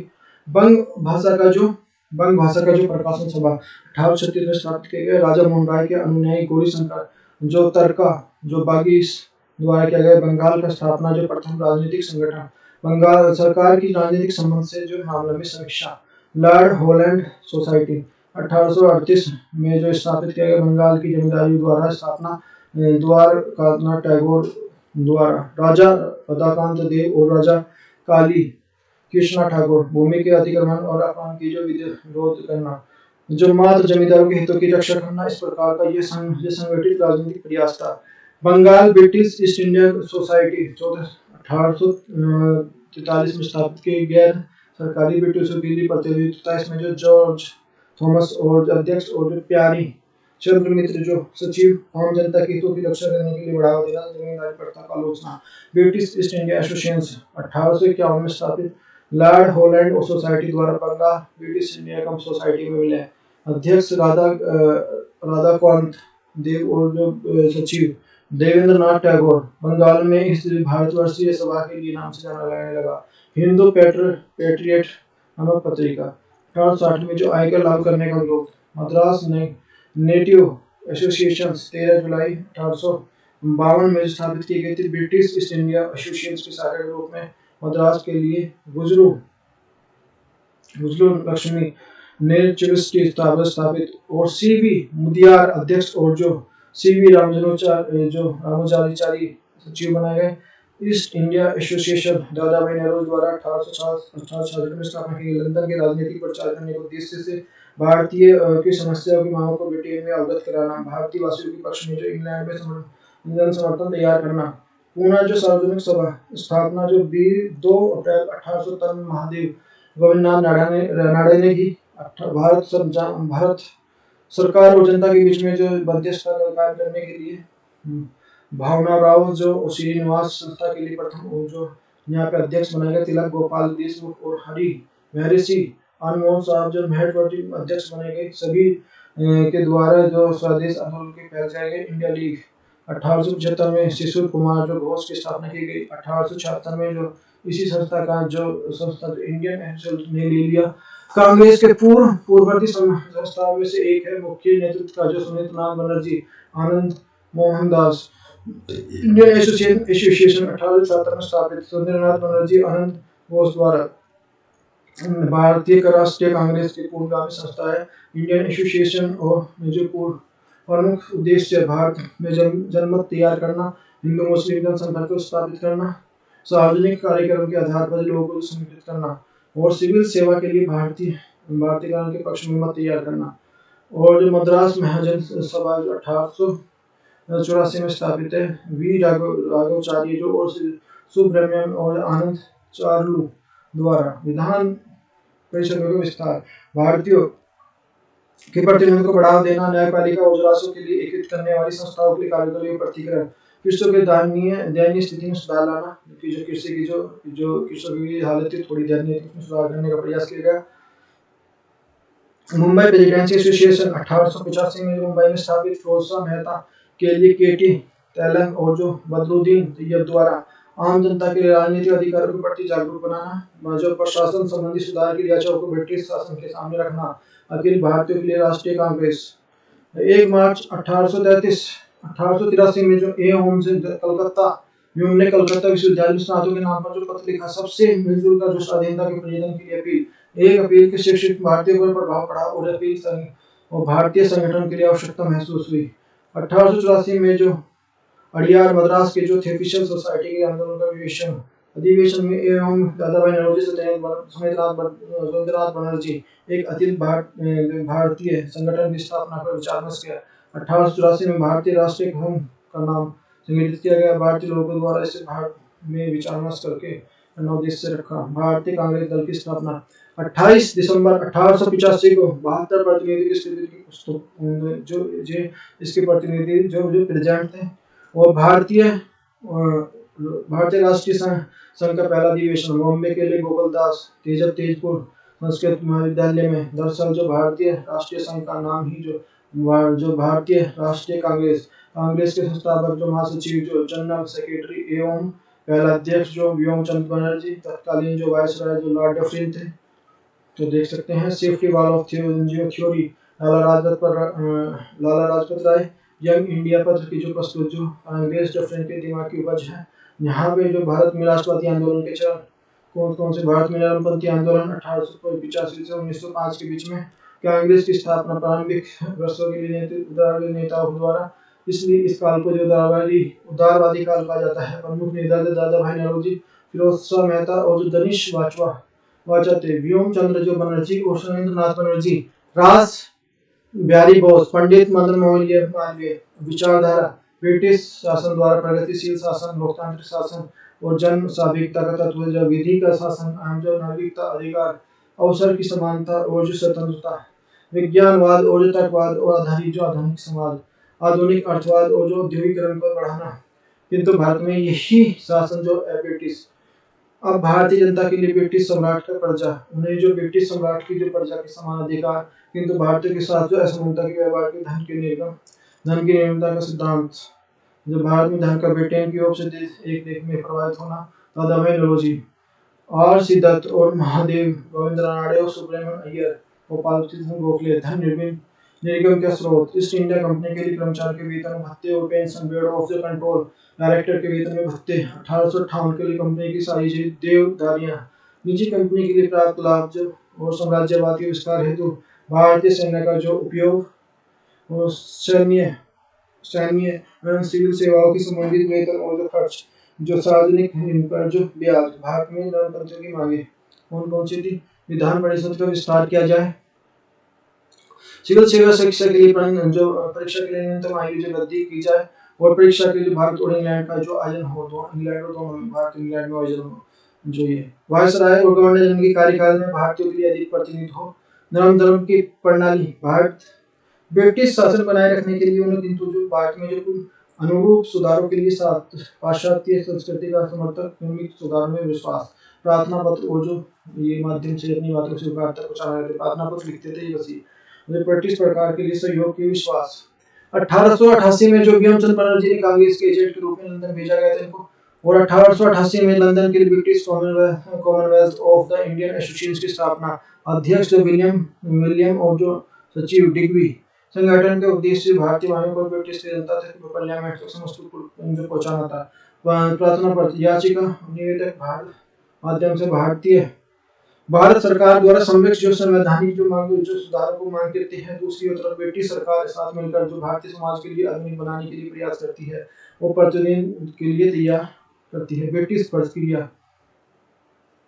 बंग भाषा का जो प्रकाशन सभा 1836 में स्थापित किया गया। राजा मोहन राय के अनुयायी गौरी शंकर जो तरका जो बागीस द्वारा किया गया। बंगाल का स्थापना जो प्रथम राजनीतिक संगठन। बंगाल सरकार की राजनीतिक संबंध से जो मामलों में समीक्षा। लॉर्ड होलैंड सोसाइटी 1838 में जो स्थापित किया गया। बंगाल की जमींदारी द्वारा स्थापना द्वारकानाथ टैगोर द्वारा। राजा राधाकांत देव और राजा काली कृष्णा ठाकुर। भूमि के अतिक्रमण और अपमान की जो विरोध करना, जो मात्र जमींदारों के हितों की रक्षा करना, इस प्रकार का ये संगठित राजनीतिक प्रयास था। Bengal British East India Society 1843 में स्थापित की। गैर सरकारी ब्रिटिशों के लिए प्रतियोगिता, इसमें जो जॉर्ज थॉमस और अध्यक्ष और प्यारी चंद्र मित्र जो सचिव, आम जनता के हितों की रक्षा करने के लिए बढ़ावा देना, जमींदारी प्रथा का आलोचना। ब्रिटिश ईस्ट इंडिया एसोसिएशन 1851 में स्थापित। लॉर्ड होलैंड और सोसाइटी द्वारा बंगाल ब्रिटिश इंडिया कम सोसाइटी में मिले। अध्यक्ष राधाकांत देव और जो सचिव देवेंद्र नाथ टैगोर। बंगाल में इस भारतवर्षीय सभा के लिए नाम से जाना जाने लगा। हिंदू पैट्रियट नामक पत्रिका। 1860 में जो आयकर लागू करने का विरोध। मद्रास नेटिव एसोसिएशन 13 जुलाई 1852 में स्थापित की गई थी। ब्रिटिश ईस्ट इंडिया एसोसिएशन की शाखा के रूप में मद्रास के लिए गुजरू लक्ष्मी नेचुरिस्ट स्थापित और सीवी मुदियार अध्यक्ष और जो सीवी रामानुजाचारी सचिव बनाए गए। ईस्ट इंडिया एसोसिएशन दादा भाई नेहरू द्वारा 1866 में स्थापना की गई। लंदन के राजनीतिक प्रचार करने के उद्देश्य से भारतीय की समस्याओं की मांगों को ब्रिटेन में अवगत कराना। भारतीय वासियों के पक्ष में जो इंग्लैंड में समर्थन तैयार करना। पुणे जो सार्वजनिक सभा स्थापना जो 2 अप्रैल 1853 महादेव गोविंदनाथ नाडे ने की। भारत सरकार और जनता के बीच में जो मध्यस्थता कायम करने के लिए भावना राव जो श्रीनिवास संस्था के लिए प्रथम जो यहाँ पे अध्यक्ष बनाए गए। तिलक गोपाल देशमुख और हरि सिंह अनमोल साहब जो महत्वपूर्ण अध्यक्ष बनाए गए। सभी के द्वारा जो स्वदेश आंदोलन के फैलाए गए। इंडिया लीग 1875 में शिशु कुमार जो घोष की स्थापना की गई। 1876 में जो इसी संस्था का जो इंडियन एसोसिएशन ने ले लिया। कांग्रेस के पूर्ववर्ती संस्थाओं में से एक है। मुख्य नेतृत्व का जो सुनीतनाथ बनर्जी, आनंद मोहन दास। इंडियन एसोसिएशन 1877 में स्थापित। सुरेंद्रनाथ बनर्जी, आनंद बोस द्वारा। भारतीय राष्ट्रीय कांग्रेस की पूर्वगामी संस्था है। इंडियन एसोसिएशन और जो प्रमुख उद्देश्य भारत में जनमत तैयार करना, हिंदू मुस्लिम जनसंपर्क को स्थापित करना, सार्वजनिक कार्यक्रम के आधार पर लोगों को संगठित करना। और सिविल सेवा के लिए भारतीय भारतीय कानून के पक्ष में मत तैयार करना। और जो मद्रास महाजन सभा जो 1884 में स्थापित है, वी राघवाचार्य जो और सुब्रमण्यम और आनंद चार्लू द्वारा विधान परिषद का विस्तार, भारतीयों के प्रतिनिधित्व को बढ़ावा देना, न्यायपालिका और राजस्व के लिए एकीकृत करने वाली संस्थाओं के लिए कार्यकलाप प्रतिकरण, कृषकों के दयनीय स्थिति में सुधार लाना, कि जो कृषि की जो कृषकों की हालत थी थोड़ी दयनीय थी, उसमें सुधार करने का प्रयास किया गया। मुंबई प्रेसिडेंसी एसोसिएशन 1885 में जो मुंबई में स्थापित फिरोज मेहता के लिए केटी तेलंग और जो बदरुद्दीन तैयब द्वारा आम जनता के लिए राजनीतिक अधिकारों के प्रति जागरूक बनाना, जो प्रशासन संबंधी सुधार की याचिकाओं को ब्रिटिश शासन के सामने रखना, अखिल भारतीयों के लिए राष्ट्रीय कांग्रेस। 1 मार्च 1883 में जो ए होम्स कलकत्ता व्योम ने कलकत्ता विश्वविद्यालय में स्नातकों के नाम पर जो पत्र लिखा, सबसे मिलजुल कर जो स्वाधीनता के प्रयोजन के लिए अपील, एक अपील के शिक्षित भारतीयों पर प्रभाव पड़ा और अपील और भारतीय संगठन के लिए आवश्यकता महसूस हुई। 1884 में जो अड़ियार मद्रास के जो थेफिशियल सोसाइटी के आंदोलन का अधिवेशन में एवं दादाभाई नौरोजी सुरेंद्रनाथ बनर्जी एक अखिल भारतीय संगठन की स्थापना पर विचार विमर्श किया। 1884 में भारतीय राष्ट्रीय संघ का नाम संगठित किया गया। भारतीय लोगों द्वारा इसे भारत में विचार विमर्श करके उद्देश्य रखा। भारतीय कांग्रेस दल की स्थापना 28 दिसंबर 1885 को 72 प्रतिनिधि की स्थिति की पुस्तक जो इसके प्रतिनिधि जो प्रेजेंट थे और भारतीय राष्ट्रीय संघ का पहला अधिवेशन बॉम्बे के लिए गोपालदास तेजपुर संस्कृत महाविद्यालय में। दरअसल जो भारतीय राष्ट्रीय संघ का नाम ही जो भारतीय राष्ट्रीय कांग्रेस के संस्थापक जो महासचिव जो जनरल सेक्रेटरी एवं पहला अध्यक्ष जो व्योमचंद बनर्जी, तत्कालीन जो वायसराय जो लॉर्ड डफरिन थे। तो देख सकते हैं safety wall of theory, Lala Lajpat Rai, young India पत्र की जो प्रस्तुत जो अंग्रेज डफरिन के दिमाग की उपज है। यहाँ पे जो भारत में राष्ट्रवादी आंदोलन के चरण कौन से, भारत में नरमपंथी आंदोलन 1885 से 1905 के बीच में, कांग्रेस की स्थापना प्रारंभिक वर्षों के लिए नेताओं द्वारा, इसलिए इस काल को जो उदारवादी काल कहा जाता है। प्रमुख नेता दादाभाई नौरोजी, फिरोज शाह मेहता और जो दनिश वाचा थे, व्योम चंद्र जो बनर्जी और सुरेंद्रनाथ बनर्जी, रास बिहारी बोस, पंडित मदन मोहन मालवीय। विचारधारा ब्रिटिश शासन द्वारा प्रगतिशील शासन, लोकतांत्रिक शासन और जन सार्वभौमिकता का तत्व, जो विधि का शासन, जो नागरिकता अधिकार, अवसर की समानता और जो स्वतंत्रता, विज्ञानवाद और जो तर्कवाद और आधारित जो आधुनिक समाज, आधुनिक अर्थवाद और जो औद्योगिकरण को बढ़ाना। किंतु भारत में यही शासन जो ब्रिटिश, अब भारतीय जनता के लिए ब्रिटिश सम्राट का प्रजा, उन्हें जो ब्रिटिश सम्राट की जो प्रजा के समान अधिकार, किंतु भारतीयों के साथ जो असमानता के व्यवहार के धन की निर्ममता का सिद्धांत, जो भारत में धन का ब्रिटेन की ओर से एक देश में प्रभावित होना। दादाभाई नौरोजी, आर सी दत्त और महादेव गोविंद रानड़े और सुब्रमण्यम अय्यर, गोपाल कृष्ण गोखले, धन निगम के स्रोत, ईस्ट इंडिया कंपनी के लिए कर्मचारी के वेतन भत्ते और pension, bureau of the control director के वेतन में भत्ते। 1858 के लिए कंपनी की सारी देवदारियां, निजी कंपनी के लिए प्राप्त लाभ जो और साम्राज्यवाद के विस्तार हेतु भारतीय सेना का जो उपयोग और सैन्य एवं सिविल सेवाओं की संबंधित वेतन और जो खर्च, जो सार्वजनिक पर जो ब्याज, भारत में नरमपंथियों की मांगे कौन सी थी? विधान परिषद का विस्तार किया जाए, सिविल सेवा शिक्षा के लिए जो परीक्षा के लिए न्यूनतम आयु जो वृद्धि की जाए और परीक्षा के लिए भारत और इंग्लैंड का जो आयोजन हो, तो इंग्लैंड और दोनों भारत इंग्लैंड में आयोजन हो, जो ये वायसराय और गवर्नर जनरल की कार्यकाल में भारतीयों के लिए अधिक प्रतिनिधित्व हो। धर्म की प्रणाली, भारत ब्रिटिश शासन बनाए रखने के लिए उन्हें, किंतु जो भारत में जो अनुरूप सुधारों के लिए पाश्चात्य संस्कृति का समर्थक, सुधार में विश्वास, प्रार्थना पत्र और जो ये माध्यम से अपनी बातों से प्रार्थना पत्र लिखते थे, वसी ब्रिटिश सरकार के लिए सहयोग की विश्वास। 1888 में जो व्योमचंद बनर्जी ने कांग्रेस के एजेंट के रूप में लंदन भेजा गया था इनको, और 1888 में लंदन के लिए British Commonwealth of the Indian association की स्थापना, अध्यक्ष विलियम और जो सचिव डिग्बी। संगठन के उद्देश्य भारतीय वाहियों को ब्रिटिश जनता तक पार्लियामेंट तक समस्त जो पहुंचाना था। प्रार्थना पत्र, याचिका, निवेदक माध्यम से भारत सरकार द्वारा संरक्षित जो संवैधानिक जो मांग जो सुधारों को मांग करती है। दूसरी तरफ ब्रिटिश सरकार साथ मिलकर जो भारतीय समाज के लिए आधुनिक बनाने के लिए प्रयास करती है, वो प्रतिनिधि के लिए तैयार करती है। ब्रिटिश प्रक्रिया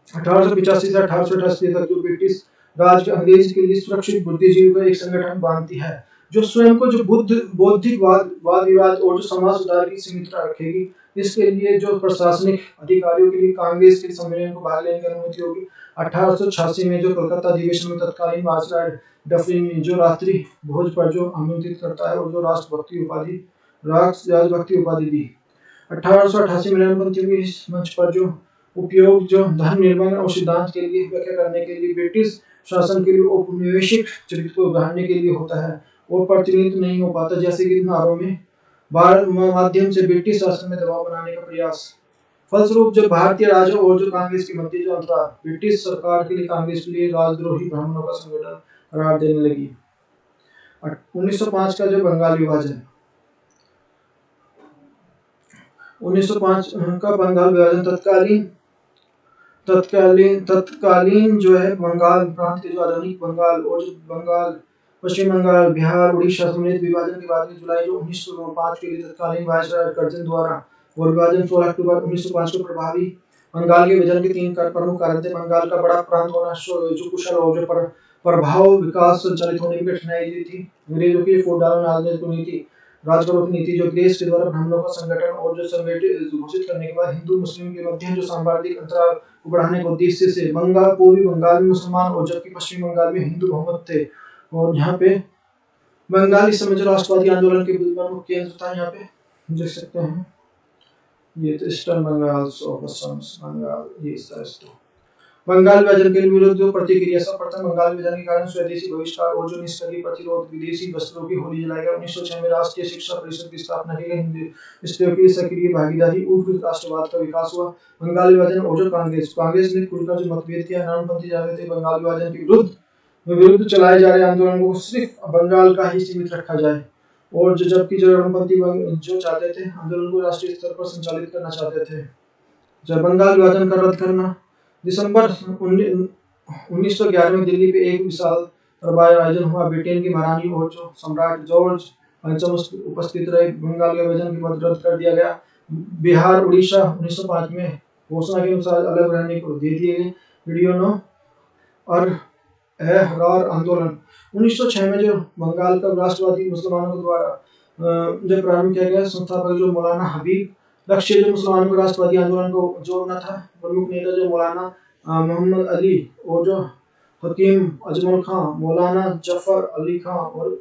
1885 से 1888 तक जो ब्रिटिश राज अंग्रेज के लिए सुरक्षित बुद्धिजीवी का एक संगठन बांधती है, जो स्वयं को जो बौद्धिक वाद विवाद और जो समाज सुधार की सीमित रखेगी। इसके लिए जो प्रशासनिक अधिकारियों के लिए कांग्रेस के सम्मेलन को भाग लेने की अनुमति होगी। 1886 में जो कलकत्ता अधिवेशन में तत्कालीन वायसराय डफरिन ने जो रात्रि भोज पर जो आमंत्रित करता है और जो राष्ट्रभक्ति उपाधि दी। 1888 में नरमपंथियों के इस मंच पर जो उपयोग जो धर्म निर्माण और सिद्धांत के लिए व्याख्या करने के लिए ब्रिटिश शासन के लिए औपनिवेशिक चरित्र को उभारने के लिए होता है और प्रतिनिधित्व नहीं हो पाता, जैसे कि नारों में माध्यम से ब्रिटिश शासन में दबाव बनाने का प्रयास। फलस्वरूप जो भारतीय राजा और जो कांग्रेस के मध्य जो अंतराल ब्रिटिश सरकार के लिए कांग्रेस के लिए राजद्रोही ब्राह्मणों का संगठन करार देने लगी। 1905 का जो बंगाल विभाजन, 1905 का बंगाल विभाजन तत्कालीन जो है बंगाल प्रांत के जो आधुनिक बंगाल और जो बंगाल पश्चिम बंगाल बिहार उड़ीसा समेत विभाजन के बाद जुलाई जो 1905 के लिए तत्कालीन वायसराय कर्जन द्वारा और विभाजन 16 अक्टूबर 1905 को प्रभावी बंगाल के विभाजन के 3 प्रमुख कारण थे। बंगाल का बड़ा प्रांत होना, जो कुशल और जो प्रभाव विकास संचालित होने की कठिनाई थी, अंग्रेजों की फौजदारों राजनीतिक नीति राजकरों की नीति जो अंग्रेज के द्वारा ब्राह्मणों का संगठन और जो संगठित घोषित करने के बाद हिंदू मुस्लिम के मध्य जो सांप्रदायिक अंतराल को बढ़ाने के उद्देश्य से पूर्वी बंगाल में मुसलमान और जबकि पश्चिम बंगाल में हिंदू बहुमत थे। और यहाँ पे बंगाल इस समय जो राष्ट्रवादी आंदोलन के प्रमुख केंद्र था, यहाँ पे देख सकते हैं ये तो ईस्टर्न बंगाल ऑफ असम बंगाल, ये बंगाल विभाजन के विरुद्ध जो प्रतिक्रिया सर्वप्रथम बंगाल विभाजन के कारण स्वदेशी बहिष्कार और जो निष्क्रिय प्रतिरोध विदेशी वस्त्रों की होली जलाई गई। 1906 में राष्ट्रीय शिक्षा परिषद की स्थापना की गई। स्त्रियों की सक्रिय भागीदारी उग्र राष्ट्रवाद का विकास हुआ। बंगाल विभाजन और जो कांग्रेस ने खुलकर जो मतभेद किया, नरमपंथी जाते थे बंगाल विभाजन के विरुद्ध चलाए जा रहे आंदोलन को सिर्फ बंगाल का ही सीमित रखा जाए और जबकि जो नरमपंथी जो चाहते थे आंदोलन को राष्ट्रीय स्तर पर संचालित करना चाहते थे। जब बंगाल विभाजन का रद्द करना, दिसंबर 1911 में दिल्ली पे एक विशाल दरबार आयोजन हुआ। ब्रिटेन की महारानी और जो सम्राट जॉर्ज पंचम उपस्थित रहे। बंगाल के विभाजन के बाद रद्द कर दिया गया। बिहार उड़ीसा 1905 में घोषणा के अनुसार अलग रहने को दे दिए गए। वीडियो और आंदोलन 1906 में जो बंगाल का राष्ट्रवादी मुसलमानों द्वारा जब प्रारंभ किया गया, संस्थापक जो मौलाना हबीब लक्ष्य जो मुसलमानों को राष्ट्रवादी आंदोलन को जोड़ना था। प्रमुख नेता जो मौलाना मोहम्मद अली और जो हकीम अजमल खां, मौलाना जफर अली खां और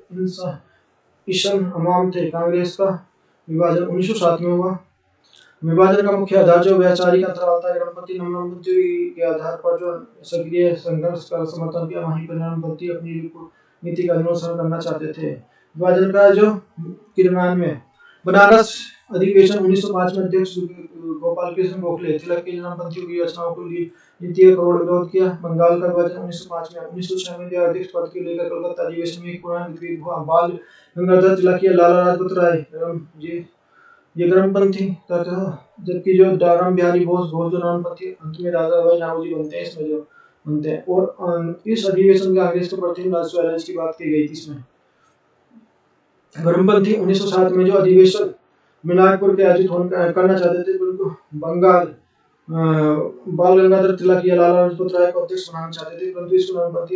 इशन अमाम थे। कांग्रेस का विभाजन 1907 में हुआ। विभाजन का मुख्य आधार जो वैचारिक अंतराल था। नरमपंथी के आधार पर जो सक्रिय संघर्ष का समर्थन किया, वहीं पर नरमपंथी अपनी नीति का अनुसरण करना चाहते थे। विभाजन का जो क्रियान्वयन, बनारस अधिवेशन 1905 में अध्यक्ष गोपाल कृष्ण गोखले तिलक के नरमपंथियों की योजनाओं को नीति का करोड़ विरोध किया। बंगाल का विभाजन 1905 में 1906 में अध्यक्ष पद के लेकर कलकत्ता अधिवेशन में एक पुराना वितरित हुआ। बाल गंगाधर तिलक, लाला लाजपत राय ये नरमपंथी तथा जबकि जो राम बिहारी बोस जो नरमपंथी अंत में दादा भाई नारोजी बनते हैं, इसमें जो बनते हैं। और इस अधिवेशन में कांग्रेस के प्रति स्वराज की बात की गई थी। इसमें नरमपंथी 1907 में जो अधिवेशन मिनारपुर के आयोजित करना चाहते थे, उनको बंगाल बाल गंगाधर तिलक या लाला लाजपत राय को अध्यक्ष बनाना चाहते थे, परंतु इसको नरमपंथी